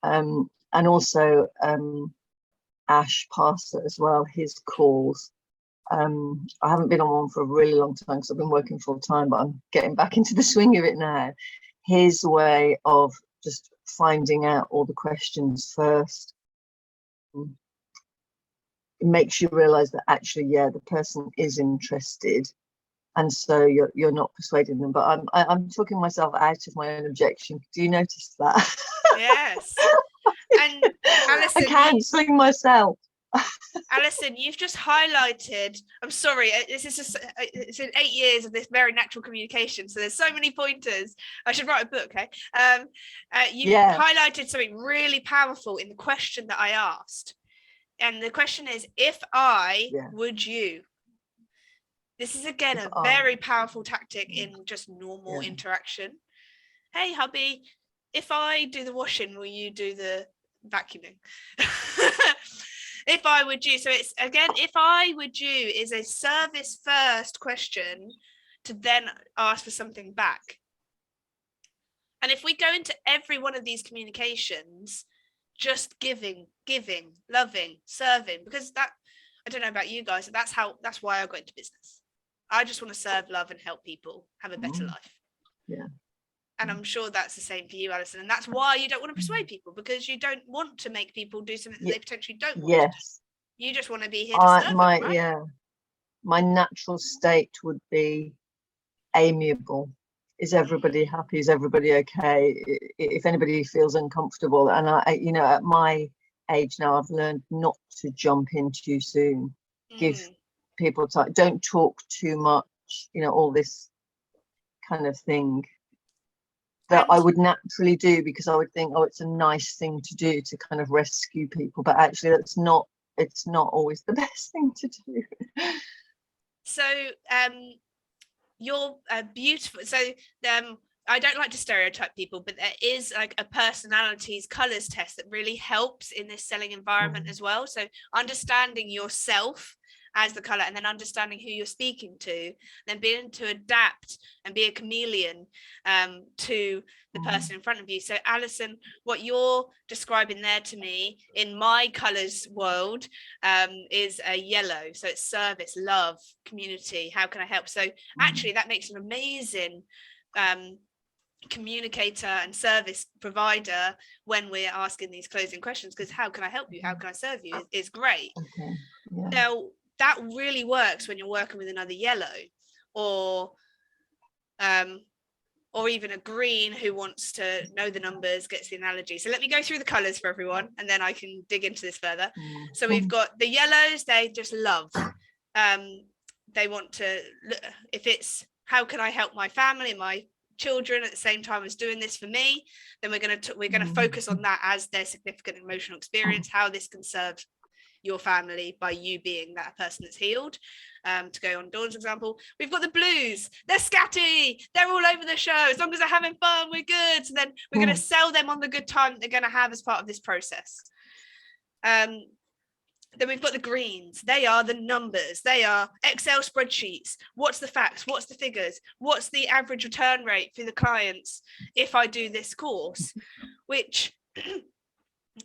And also Ash Parser as well, his calls. I haven't been on one for a really long time because I've been working full time, but I'm getting back into the swing of it now. His way of just finding out all the questions first, it makes you realize that actually, the person is interested, and so you're not persuading them. But I'm talking myself out of my own objection. Do you notice that? Yes. And Alison, I can't swing myself. Alison, you've just highlighted, I'm sorry, this is just, it's in 8 years of this very natural communication, so there's so many pointers. I should write a book, okay? You highlighted something really powerful in the question that I asked. And the question is, if I, would you? This is, again, a very powerful tactic in just normal interaction. Hey, hubby, if I do the washing, will you do the vacuuming? If I would you. So it's, again, if I would you is a service first question to then ask for something back. And if we go into every one of these communications, just giving, loving, serving, because that, I don't know about you guys, but that's why I got into business. I just want to serve, love, and help people have a better life. Yeah. And I'm sure that's the same for you, Alison. And that's why you don't want to persuade people, because you don't want to make people do something that they potentially don't want. Yes. You just want to be here to serve them, right? My natural state would be amiable. Is everybody happy? Is everybody okay? If anybody feels uncomfortable, and I at my age now, I've learned not to jump in too soon. Give people time. Don't talk too much. All this kind of thing that I would naturally do, because I would think, it's a nice thing to do to kind of rescue people, but actually it's not always the best thing to do. So you're beautiful. So I don't like to stereotype people, but there is like a personalities colours test that really helps in this selling environment as well. So understanding yourself as the colour, and then understanding who you're speaking to, then being able to adapt and be a chameleon to the person in front of you. So Alison, what you're describing there to me in my colours world is a yellow. So it's service, love, community. How can I help? So actually that makes an amazing communicator and service provider when we're asking these closing questions, because how can I help you? How can I serve you is great. Okay. Yeah. Now that really works when you're working with another yellow or even a green who wants to know the numbers, gets the analogy. So let me go through the colours for everyone, and then I can dig into this further. So we've got the yellows, they just love. They want to, if it's how can I help my family, my children at the same time as doing this for me, then we're going to focus on that as their significant emotional experience, how this can serve your family by you being that person that's healed. To go on Dawn's example, we've got the blues. They're scatty. They're all over the show. As long as they're having fun, we're good. So then we're going to sell them on the good time that they're going to have as part of this process. Then we've got the greens. They are the numbers. They are Excel spreadsheets. What's the facts? What's the figures? What's the average return rate for the clients if I do this course? Which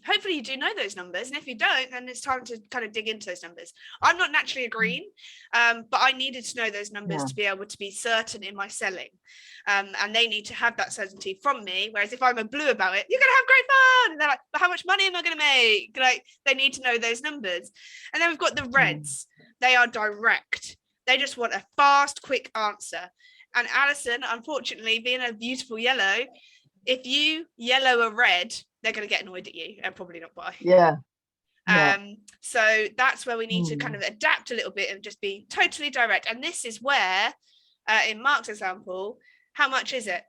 hopefully you do know those numbers. And if you don't, then it's time to kind of dig into those numbers. I'm not naturally a green, but I needed to know those numbers to be able to be certain in my selling. And they need to have that certainty from me. Whereas if I'm a blue about it, you're going to have great fun. And they're like, but how much money am I going to make? Like, they need to know those numbers. And then we've got the reds. They are direct. They just want a fast, quick answer. And Alison, unfortunately, being a beautiful yellow, if you yellow a red, they're going to get annoyed at you and probably not buy. So that's where we need to kind of adapt a little bit and just be totally direct. And this is where, in Mark's example, how much is it?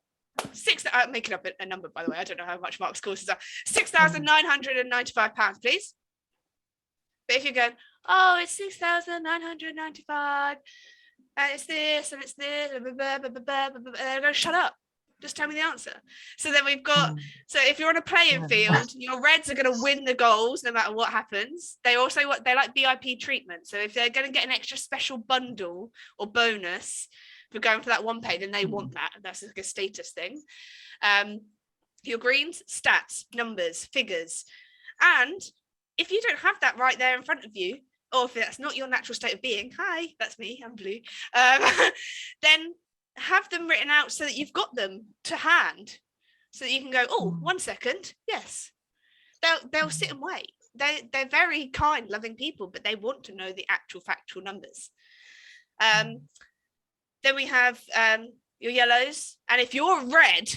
I'm making up a number, by the way. I don't know how much Mark's courses are. £6,995, please. But if you're going, oh, it's 6,995, and it's this and it's this, and they're going to shut up. Just tell me the answer. So then we've got, so if you're on a playing field, your reds are going to win the goals no matter what happens. They also, they like VIP treatment. So if they're going to get an extra special bundle or bonus for going for that one pay, then they want that. That's like a status thing. Your greens, stats, numbers, figures. And if you don't have that right there in front of you, or if that's not your natural state of being, hi, that's me, I'm blue, then have them written out so that you've got them to hand, so that you can go, oh, 1 second, yes. They'll sit and wait. They're very kind, loving people, but they want to know the actual factual numbers. Then we have your yellows, and if you're red,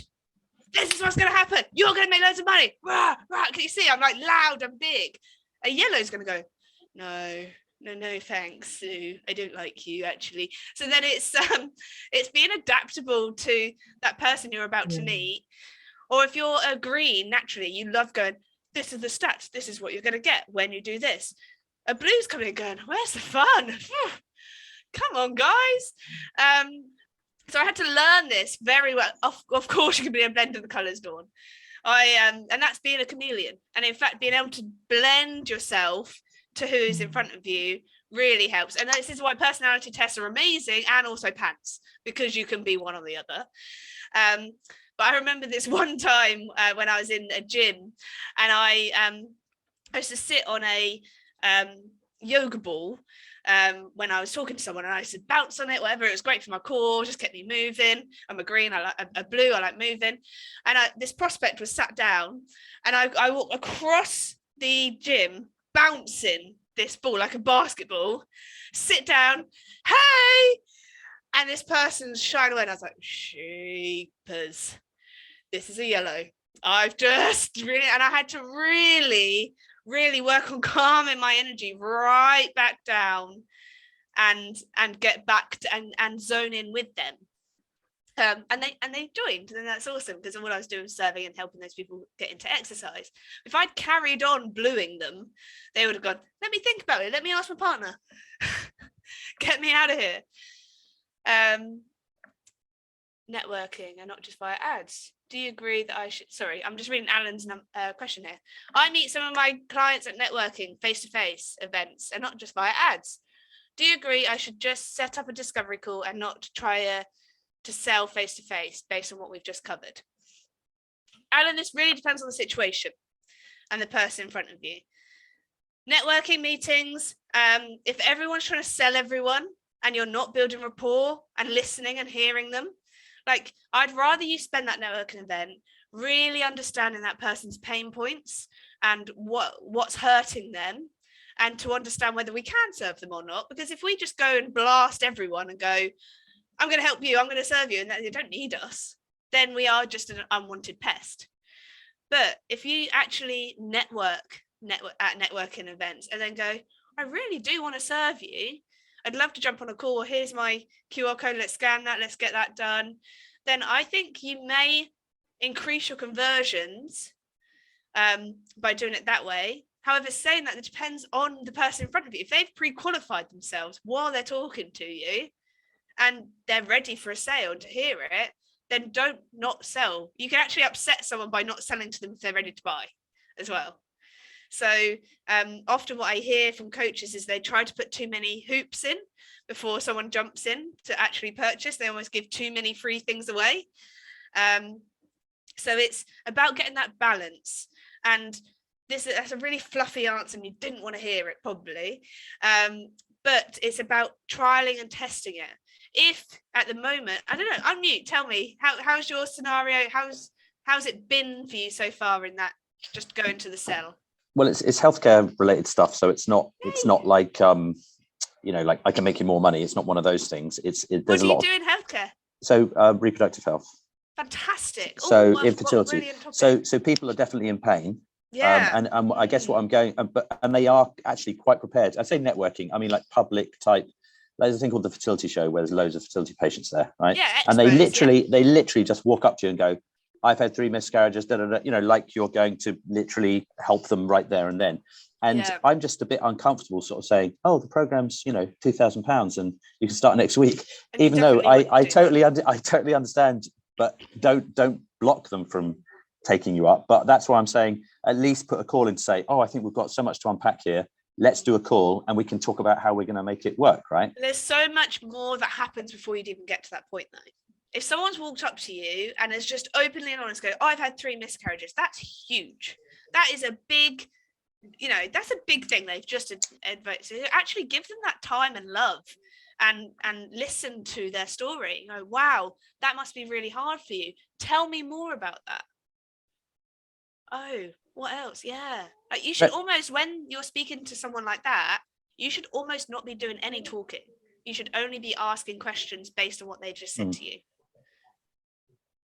this is what's going to happen. You're going to make loads of money. Rah, rah. Can you see? I'm like loud and big. A yellow's going to go, no, thanks, Sue. I don't like you, actually. So then it's being adaptable to that person you're about to meet. Or if you're a green, naturally, you love going, this is the stats. This is what you're going to get when you do this. A blue's coming and going, where's the fun? Come on, guys. So I had to learn this very well. Of course, you can be a blend of the colours, Dawn. And that's being a chameleon. And in fact, being able to blend yourself to who's in front of you really helps. And this is why personality tests are amazing, and also pants, because you can be one or the other. But I remember this one time when I was in a gym, and I used to sit on a yoga ball when I was talking to someone, and I used to bounce on it, whatever. It was great for my core, just kept me moving. I'm a green, I like a blue, I like moving. And this prospect was sat down, and I walked across the gym bouncing this ball like a basketball, sit down, hey, and this person's shying away, and I was like, sheepers, this is a yellow. I've just really, and I had to really work on calming my energy right back down and get back to, and zone in with them. And they joined, and that's awesome, because what I was doing was serving and helping those people get into exercise. If I'd carried on bluing them, they would have gone, let me think about it, let me ask my partner. Get me out of here. Networking and not just via ads. Do you agree that I should, sorry, I'm just reading Alan's question here. I meet some of my clients at networking face-to-face events and not just via ads. Do you agree I should just set up a discovery call and not try to sell face-to-face based on what we've just covered? Alan, this really depends on the situation and the person in front of you. Networking meetings, if everyone's trying to sell everyone and you're not building rapport and listening and hearing them, like, I'd rather you spend that networking event really understanding that person's pain points and what's hurting them, and to understand whether we can serve them or not. Because if we just go and blast everyone and go, I'm going to help you, I'm going to serve you, and they don't need us, then we are just an unwanted pest. But if you actually network at networking events and then go, I really do want to serve you, I'd love to jump on a call, here's my QR code, let's scan that, let's get that done. then I think you may increase your conversions by doing it that way. However, saying that, it depends on the person in front of you. If they've pre-qualified themselves while they're talking to you and they're ready for a sale to hear it, then don't not sell. You can actually upset someone by not selling to them if they're ready to buy as well. So often what I hear from coaches is they try to put too many hoops in before someone jumps in to actually purchase. They almost give too many free things away. So it's about getting that balance. And that's a really fluffy answer and you didn't want to hear it probably. But it's about trialing and testing it. If at the moment, I don't know, unmute, tell me, how's your scenario? How's it been for you so far in that just going to the cell? Well, it's healthcare related stuff. So it's not like, like I can make you more money. It's not one of those things. There's what do a lot you do in healthcare? So reproductive health. Fantastic. So infertility. So people are definitely in pain. Yeah. And I guess what I'm going, and they are actually quite prepared. I say networking. I mean, like public type. There's a thing called the fertility show where there's loads of fertility patients there, right? Yeah. And they literally just walk up to you and go, "I've had 3 miscarriages." Like you're going to literally help them right there and then. And I'm just a bit uncomfortable, sort of saying, "Oh, the program's £2,000 and you can start next week." And even though I totally understand, but don't block them from taking you up. But that's why I'm saying at least put a call in to say, "Oh, I think we've got so much to unpack here. Let's do a call and we can talk about how we're going to make it work," right? There's so much more that happens before you'd even get to that point, though. If someone's walked up to you and is just openly and honest, oh, I've had 3 miscarriages, that's huge. That is a big, that's a big thing they've just advised. So actually give them that time and love and listen to their story. Wow, that must be really hard for you. Tell me more about that. Oh, what else? Yeah. Like you should almost, when you're speaking to someone like that, you should almost not be doing any talking. You should only be asking questions based on what they just said to you.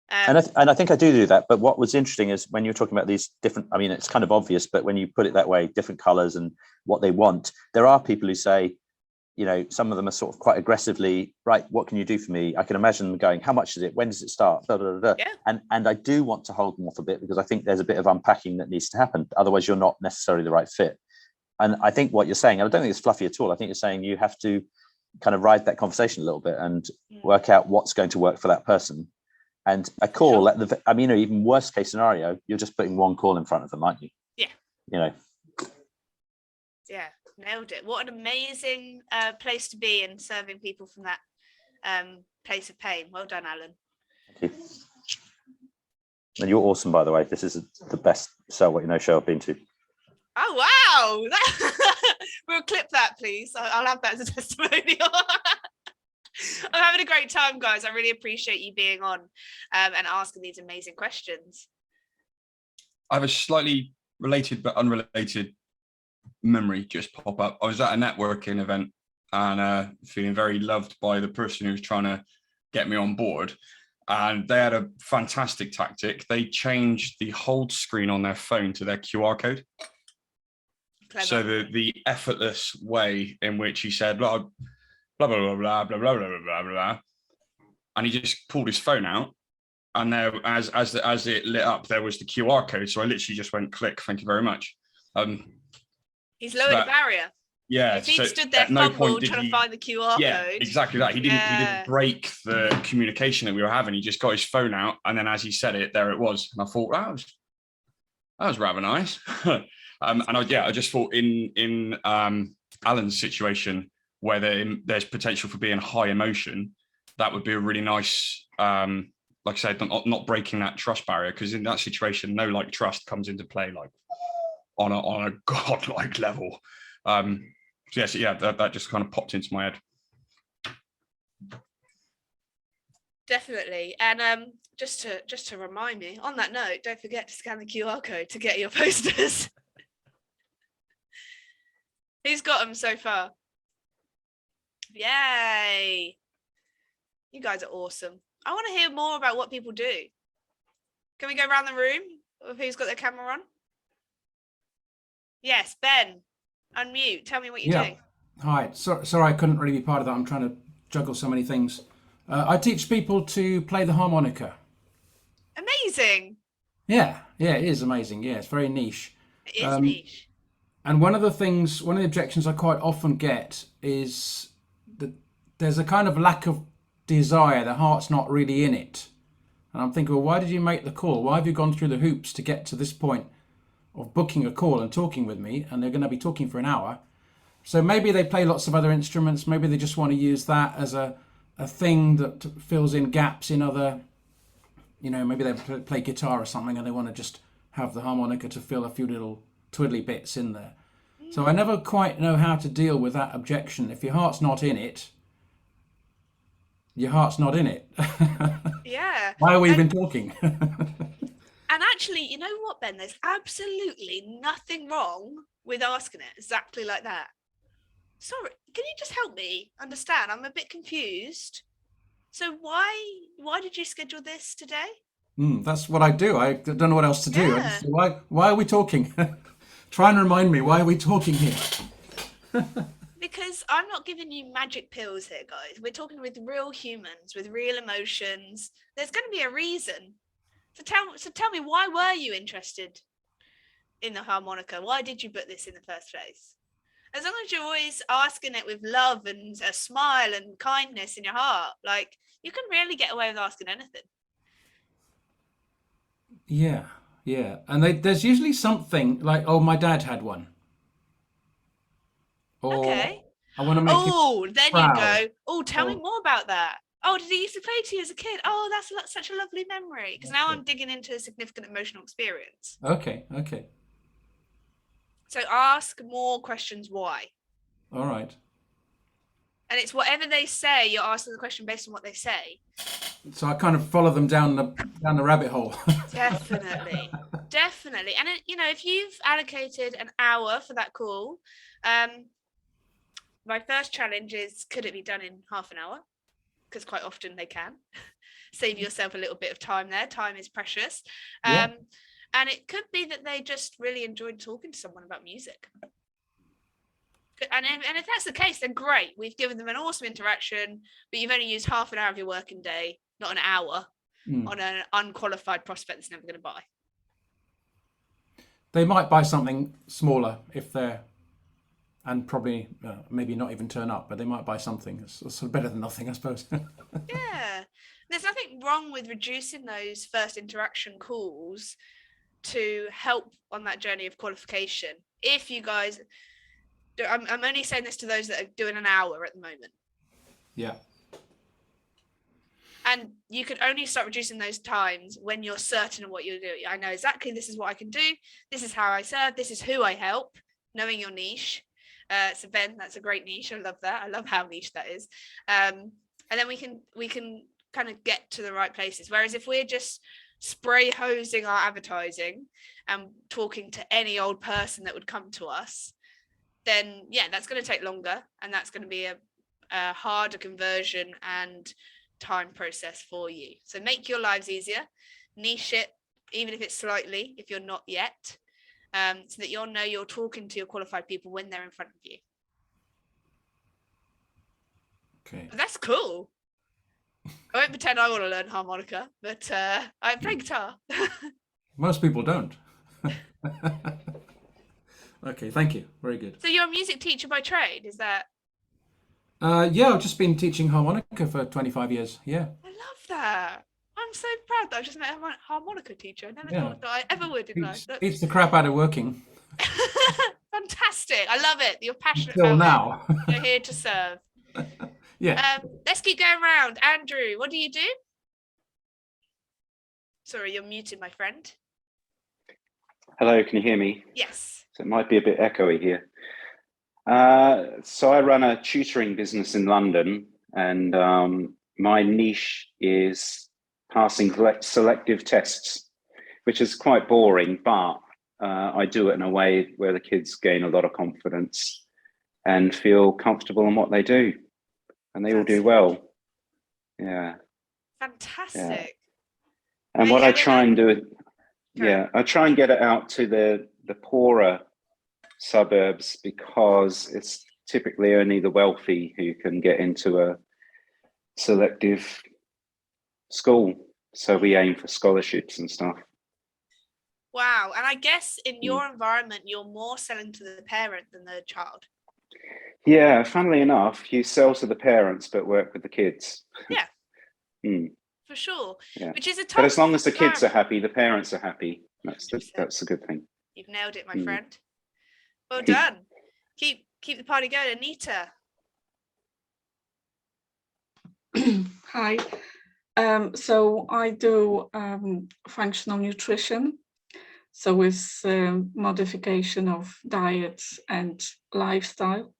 And I think I do that. But what was interesting is when you're talking about these different, I mean, it's kind of obvious, but when you put it that way, different colors and what they want, there are people who say, some of them are sort of quite aggressively, right, what can you do for me? I can imagine them going, how much is it? When does it start? Blah, blah, blah. Yeah. And I do want to hold them off a bit because I think there's a bit of unpacking that needs to happen. Otherwise, you're not necessarily the right fit. And I think what you're saying, and I don't think it's fluffy at all. I think you're saying you have to kind of ride that conversation a little bit and work out what's going to work for that person. And a call at even worst case scenario, you're just putting one call in front of them, aren't you? Yeah. Yeah, nailed it. What an amazing place to be in, serving people from that place of pain. Well done, Alan. Thank you. And you're awesome, by the way. This is the best Sell What You Know show I've been to. Oh, wow. We'll clip that, please. I'll have that as a testimonial. I'm having a great time, guys. I really appreciate you being on and asking these amazing questions. I have a slightly related but unrelated memory just pop up. I was at a networking event and feeling very loved by the person who was trying to get me on board. And they had a fantastic tactic. They changed the hold screen on their phone to their QR code. Clever. So the effortless way in which he said, blah, blah, blah, blah, blah, blah, blah, blah, blah, blah. And he just pulled his phone out. And there, as it lit up, there was the QR code. So I literally just went click, thank you very much. He's lowered the barrier. Yeah. If he stood there fumbled trying to find the QR code. Exactly that. He didn't break the communication that we were having. He just got his phone out. And then as he said it, there it was. And I thought, that was rather nice. I just thought in Alan's situation, where there's potential for being high emotion, that would be a really nice, like I said, not breaking that trust barrier, because in that situation, no trust comes into play on a godlike level. That just kind of popped into my head. Definitely. And just to remind me, on that note, don't forget to scan the QR code to get your posters. Who's got them so far? Yay. You guys are awesome. I want to hear more about what people do. Can we go around the room of who's got their camera on? Yes, Ben, unmute. Tell me what you're doing. Hi. Sorry, I couldn't really be part of that. I'm trying to juggle so many things. I teach people to play the harmonica. Amazing. Yeah, it is amazing. Yeah, it's very niche. It is niche. And one of the objections I quite often get is that there's a kind of lack of desire. The heart's not really in it. And I'm thinking, well, why did you make the call? Why have you gone through the hoops to get to this point of booking a call and talking with me? And they're going to be talking for an hour. So maybe they play lots of other instruments. Maybe they just want to use that as a thing that fills in gaps in other, maybe they play guitar or something and they want to just have the harmonica to fill a few little twiddly bits in there. So I never quite know how to deal with that objection. If your heart's not in it, your heart's not in it. Yeah. Why are we even talking? And actually, you know what, Ben? There's absolutely nothing wrong with asking it exactly like that. Sorry, can you just help me understand? I'm a bit confused. So why did you schedule this today? That's what I do. I don't know what else to do. Yeah. I just say, why are we talking? Try and remind me, why are we talking here? Because I'm not giving you magic pills here, guys. We're talking with real humans, with real emotions. There's going to be a reason. So tell me, why were you interested in the harmonica? Why did you put this in the first place? As long as you're always asking it with love and a smile and kindness in your heart, like, you can really get away with asking anything. Yeah. And there's usually something like, oh, my dad had one. Or Okay. I want to make Oh, then proud. you go, oh, tell me Or- more about that. Oh, did he used to play to you as a kid? Oh, that's such a lovely memory. Because now I'm digging into a significant emotional experience. Okay. So ask more questions why. All right. And it's whatever they say, you're asking the question based on what they say. So I kind of follow them down the rabbit hole. Definitely. And if you've allocated an hour for that call, my first challenge is, could it be done in half an hour? Because quite often they can. Save yourself a little bit of time there. Time is precious. Yeah. And it could be that they just really enjoyed talking to someone about music. And if that's the case, then great. We've given them an awesome interaction, but you've only used half an hour of your working day, not an hour, on an unqualified prospect that's never going to buy. They might buy something smaller if they're, and probably maybe not even turn up, but they might buy something. It's sort of better than nothing, I suppose. Yeah. There's nothing wrong with reducing those first interaction calls to help on that journey of qualification. If you guys, I'm only saying this to those that are doing an hour at the moment. Yeah. And you can only start reducing those times when you're certain of what you're doing. I know exactly this is what I can do. This is how I serve. This is who I help. Knowing your niche. So Ben, that's a great niche. I love that. I love how niche that is. And then we can kind of get to the right places. Whereas if we're just spray hosing our advertising and talking to any old person that would come to us, then yeah, that's going to take longer, and that's going to be a harder conversion and time process for you. So make your lives easier, niche it, even if it's slightly, if you're not yet, so that you'll know you're talking to your qualified people when they're in front of you. Okay. But that's cool. I won't pretend I want to learn harmonica, but I play guitar. Most people don't. Okay, thank you. Very good. So you're a music teacher by trade, is that? Yeah, I've just been teaching harmonica for 25 years. Yeah. I love that. I'm so proud that I just met a harmonica teacher. I never Yeah. thought that I ever would in life. Beats the crap out of working. Fantastic. I love it. You're passionate Till about now. it. You're here to serve. Yeah. Let's keep going around. Andrew, what do you do? Sorry, you're muted, my friend. Hello, can you hear me? Yes. So it might be a bit echoey here. So I run a tutoring business in London, and my niche is passing selective tests, which is quite boring, but I do it in a way where the kids gain a lot of confidence and feel comfortable in what they do, and they all do well. Yeah. Fantastic. Yeah. And what I try and do, I try and get it out to the poorer suburbs, because it's typically only the wealthy who can get into selective school. So we aim for scholarships and stuff. Wow. And I guess in your environment, you're more selling to the parent than the child. Yeah, funnily enough, you sell to the parents but work with the kids. Yeah. Mm. For sure. Yeah. Which is a tough But as long as the kids are environment. happy, the parents are happy. That's a good thing. You've nailed it, my Mm. friend. Well done. Keep the party going. Anita. Hi. So I do functional nutrition. So it's modification of diets and lifestyle.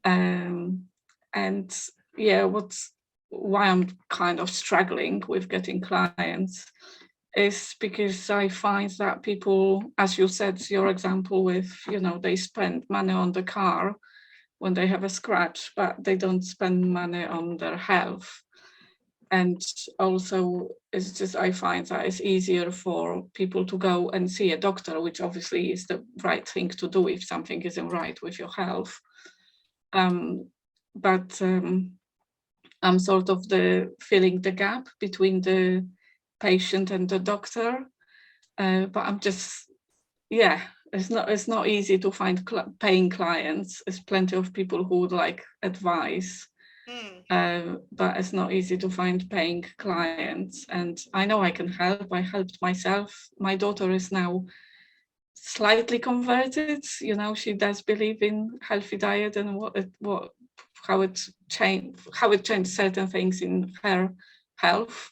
And yeah, why I'm kind of struggling with getting clients is because I find that people, as you said, your example with, they spend money on the car when they have a scratch, but they don't spend money on their health. And also, it's just, I find that it's easier for people to go and see a doctor, which obviously is the right thing to do if something isn't right with your health. But I'm sort of filling the gap between the patient and the doctor. But I'm just, it's not easy to find paying clients. There's plenty of people who would like advice. But it's not easy to find paying clients, and I know I can help. I helped myself. My daughter is now slightly converted. She does believe in healthy diet and how it changed certain things in her health.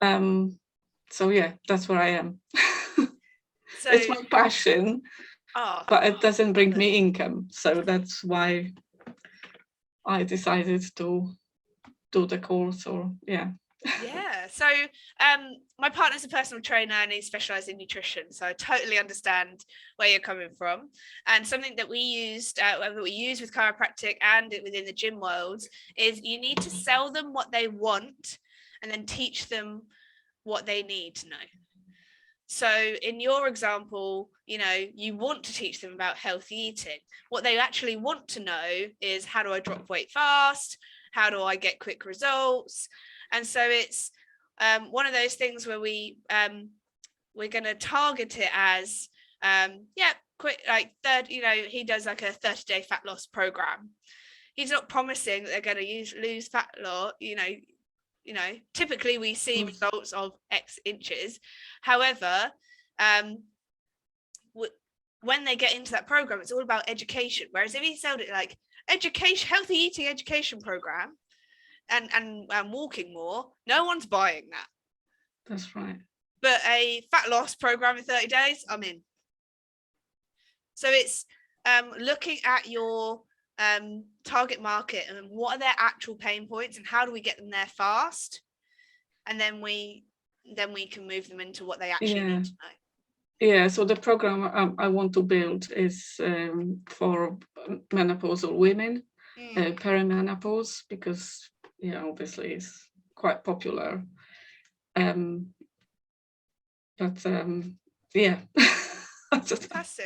So yeah, that's where I am. So it's my passion, but it doesn't bring me income. So that's why I decided to do the course, Yeah. So my partner's a personal trainer and he specializes in nutrition. So I totally understand where you're coming from. And something that we use with chiropractic and within the gym world is you need to sell them what they want and then teach them what they need to know. So in your example, you want to teach them about healthy eating. What they actually want to know is, how do I drop weight fast? How do I get quick results? And so it's one of those things where we're going to target it as, quick, like he does like a 30-day fat loss program. He's not promising that they're going to lose fat loss, typically we see results of X inches. However, when they get into that program, it's all about education. Whereas if he sold it like education, healthy eating education program and walking more, no one's buying that. That's right. But a fat loss program in 30 days, I'm in. So it's looking at your target market and what are their actual pain points and how do we get them there fast, and then we can move them into what they actually need to know. Yeah, so the program I want to build is for menopausal women, perimenopause, because obviously it's quite popular. Fantastic.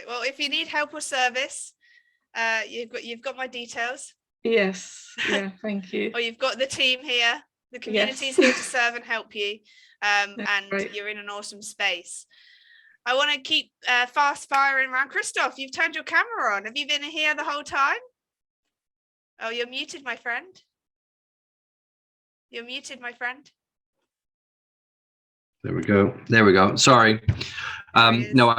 Well, if you need help or service, you've got my details. Yes. Yeah. Thank you. Or you've got the team here. The community's here to serve and help you. And right. You're in an awesome space. I want to keep fast firing around. Christoph, you've turned your camera on. Have you been here the whole time? Oh, you're muted, my friend. You're muted, my friend. There we go. Sorry. No,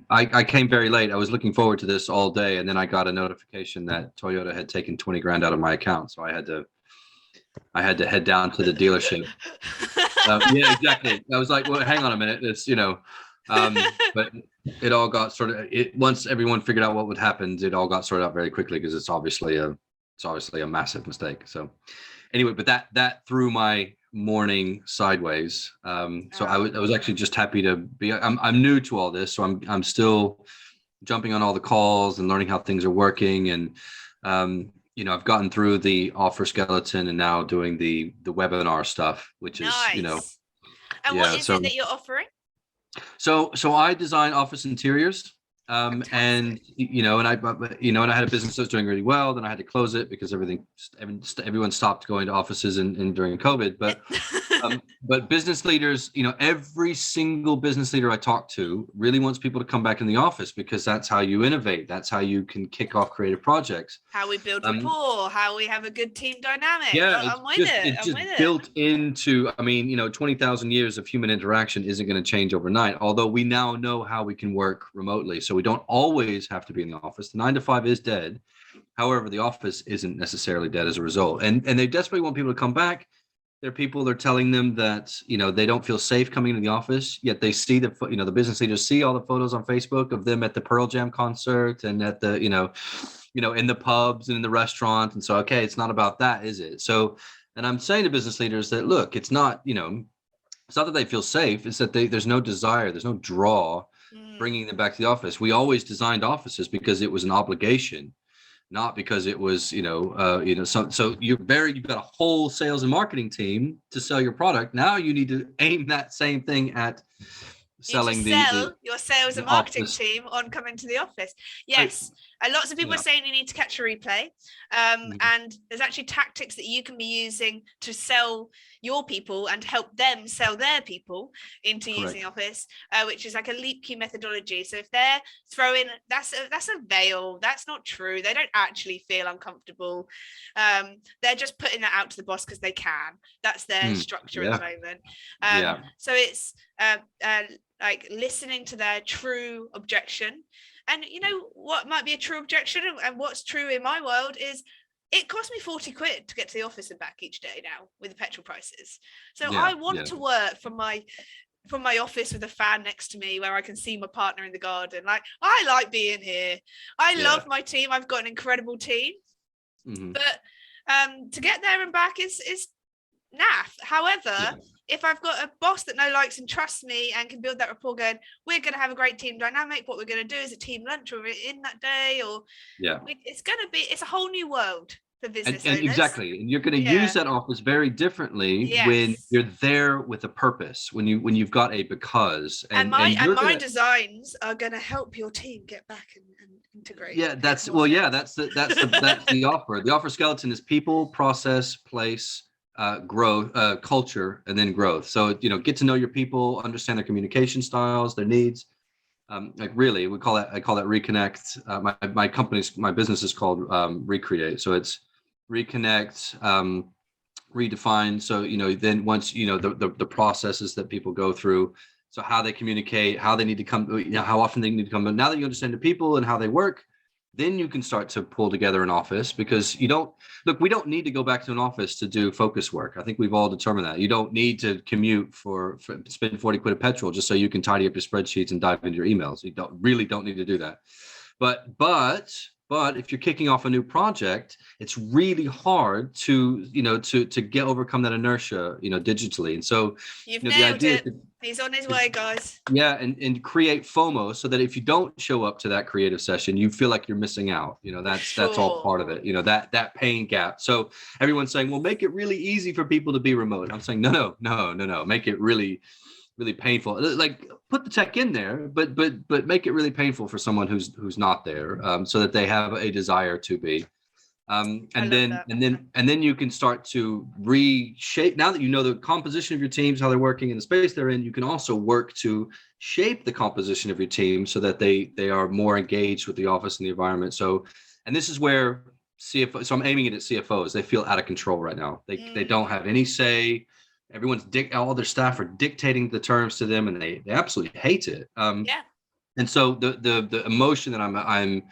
I came very late. I was looking forward to this all day, and then I got a notification that Toyota had taken 20 grand out of my account, so I had to head down to the dealership. Yeah, exactly. I was like, well, hang on a minute. It's but it all got once everyone figured out what would happen, it all got sorted out very quickly because it's obviously a massive mistake. So anyway, but that threw my morning sideways. So I was actually just happy to be. I'm new to all this, so I'm still jumping on all the calls and learning how things are working. And I've gotten through the offer skeleton and now doing the webinar stuff, which is nice. And what is it that you're offering? So I design office interiors. And and I had a business that was doing really well. Then I had to close it because everyone stopped going to offices and during COVID. But business leaders, every single business leader I talk to really wants people to come back in the office, because that's how you innovate. That's how you can kick off creative projects. How we build rapport, how we have a good team dynamic. Yeah, it's just built into, 20,000 years of human interaction isn't going to change overnight, although we now know how we can work remotely. So we don't always have to be in the office. The 9 to 5 is dead. However, the office isn't necessarily dead as a result. And they desperately want people to come back. There are people that are telling them that, they don't feel safe coming into the office, yet they see the business leaders see all the photos on Facebook of them at the Pearl Jam concert and at the, in the pubs and in the restaurant. And so, okay, it's not about that, is it? So, and I'm saying to business leaders that, look, it's not, it's not that they feel safe. It's that there's no desire, there's no draw bringing them back to the office. We always designed offices because it was an obligation, not because it was, so you've got a whole sales and marketing team to sell your product. Now you need to aim that same thing at selling your sales and marketing team on coming to the office. Yes. Lots of people are saying you need to catch a replay. And there's actually tactics that you can be using to sell your people and help them sell their people into using Office, which is like a leap key methodology. So if they're throwing, that's a veil, that's not true. They don't actually feel uncomfortable. They're just putting that out to the boss because they can. That's their structure at the moment. So it's like listening to their true objection. And what might be a true objection and what's true in my world is it costs me 40 quid to get to the office and back each day now with the petrol prices. So I want to work from my office with a fan next to me where I can see my partner in the garden. Like, I like being here. I love my team. I've got an incredible team. But to get there and back is naff. However, if I've got a boss that likes and trusts me and can build that rapport, going, we're going to have a great team dynamic. What we're going to do is a team lunch or in that day, or it's a whole new world for business owners. Exactly, and you're going to use that office very differently when you're there with a purpose. When you've got a because. And my designs are going to help your team get back and integrate. Yeah, that's the offer. The offer skeleton is people, process, place, growth, culture, and then growth. So get to know your people, understand their communication styles, their needs. Like really, I call that reconnect. My business is called Recreate. So it's reconnect, redefine. So then once the processes that people go through, so how they communicate, how they need to come, how often they need to come. But now that you understand the people and how they work, then you can start to pull together an office, because we don't need to go back to an office to do focus work. I think we've all determined that. You don't need to commute for spend 40 quid of petrol just so you can tidy up your spreadsheets and dive into your emails. You don't need to do that. But if you're kicking off a new project, it's really hard to overcome that inertia, digitally. And so the idea it. He's on his way, guys. Yeah, and create FOMO so that if you don't show up to that creative session, you feel like you're missing out. That's all part of it. That pain gap. So everyone's saying, well, make it really easy for people to be remote. I'm saying no. Make it really, really painful. Like, put the tech in there, but make it really painful for someone who's not there, so that they have a desire to be. And then you can start to reshape. Now that you know the composition of your teams, how they're working in the space they're in, you can also work to shape the composition of your team so that they are more engaged with the office and the environment. So, and this is where CFO. So I'm aiming it at CFOs. They feel out of control right now. They don't have any say. All their staff are dictating the terms to them, and they absolutely hate it. And so the emotion that I'm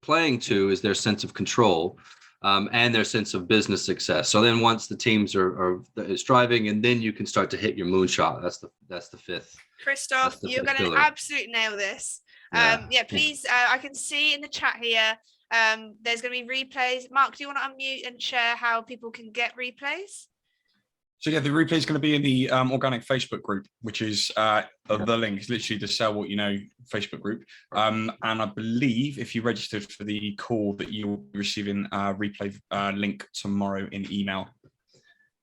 playing to is their sense of control, and their sense of business success. So then once the teams are striving, and then you can start to hit your moonshot. That's the fifth. Christoph, you're going to absolutely nail this. Please. I can see in the chat here. There's going to be replays. Mark, do you want to unmute and share how people can get replays? So the replay is going to be in the organic Facebook group, which is the link is literally the Sell What You Know Facebook group. And I believe if you registered for the call that you'll be receiving a replay link tomorrow in email.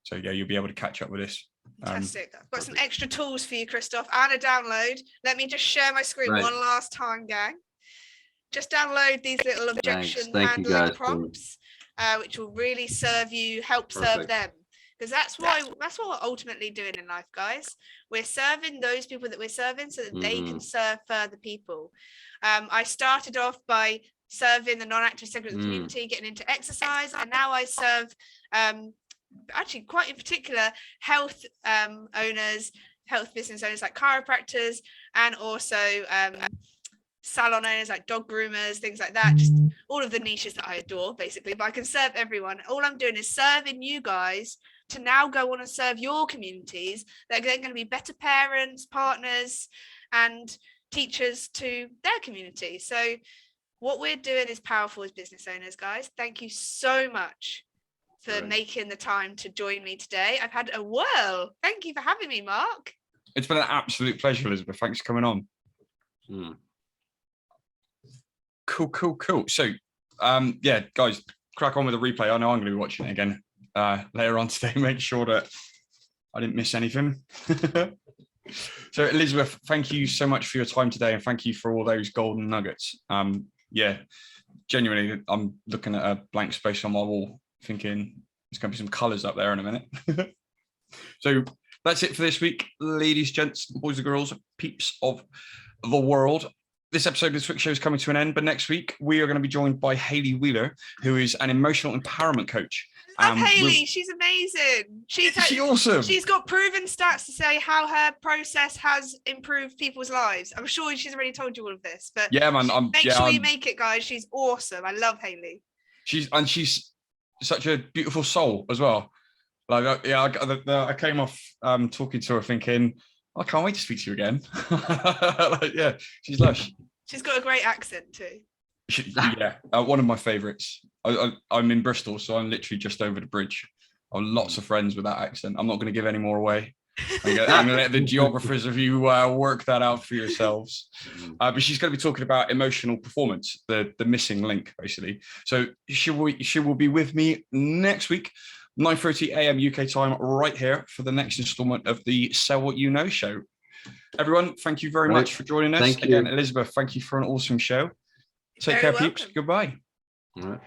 So you'll be able to catch up with this. Fantastic. I've got some extra tools for you, Christoph, and a download. Let me just share my screen one last time, gang. just download these little objection Thank you, handling guys. prompts, which will really help serve Perfect. them. Because that's what we're ultimately doing in life, guys. We're serving those people that we're serving so that they can serve further people. I started off by serving the non-active segment of the community, getting into exercise, and now I serve actually quite in particular health owners, health business owners like chiropractors, and also salon owners like dog groomers, things like that. Just all of the niches that I adore, basically. But I can serve everyone. All I'm doing is serving you guys to now go on and serve your communities. They're going to be better parents, partners, and teachers to their community. So what we're doing is powerful as business owners, guys. Thank you so much for making the time to join me today. I've had a whirl. Thank you for having me, Mark. It's been an absolute pleasure, Elizabeth. Thanks for coming on. Cool. So, yeah, guys, crack on with the replay. I know I'm going to be watching it again later on today. Make sure that I didn't miss anything. So, Elizabeth, thank you so much for your time today, and thank you for all those golden nuggets. Yeah, genuinely, I'm looking at a blank space on my wall, thinking there's going to be some colours up there in a minute. So that's it for this week, ladies, gents, boys and girls, peeps of the world. This episode of the Switch Show is coming to an end, but next week we are going to be joined by Hayley Wheeler, who is an emotional empowerment coach. Love Hayley. She's amazing. She's awesome. She's got proven stats to say how her process has improved people's lives. I'm sure she's already told you all of this, but yeah, man, make sure you make it, guys. She's awesome. I love Hayley. She's such a beautiful soul as well. Like, yeah, I came off talking to her thinking, I can't wait to speak to you again. Like, yeah, she's lush. She's got a great accent too. Yeah, one of my favourites. I'm in Bristol, so I'm literally just over the bridge. I've lots of friends with that accent. I'm not going to give any more away. I'm going to let the geographers of you work that out for yourselves. But she's going to be talking about emotional performance, the missing link, basically. So she will be with me next week, 9:30 a.m. UK time, right here for the next installment of the Sell What You Know show. Everyone, thank you very much for joining us. Again, Elizabeth, thank you for an awesome show. Take care, peeps. Goodbye. All right.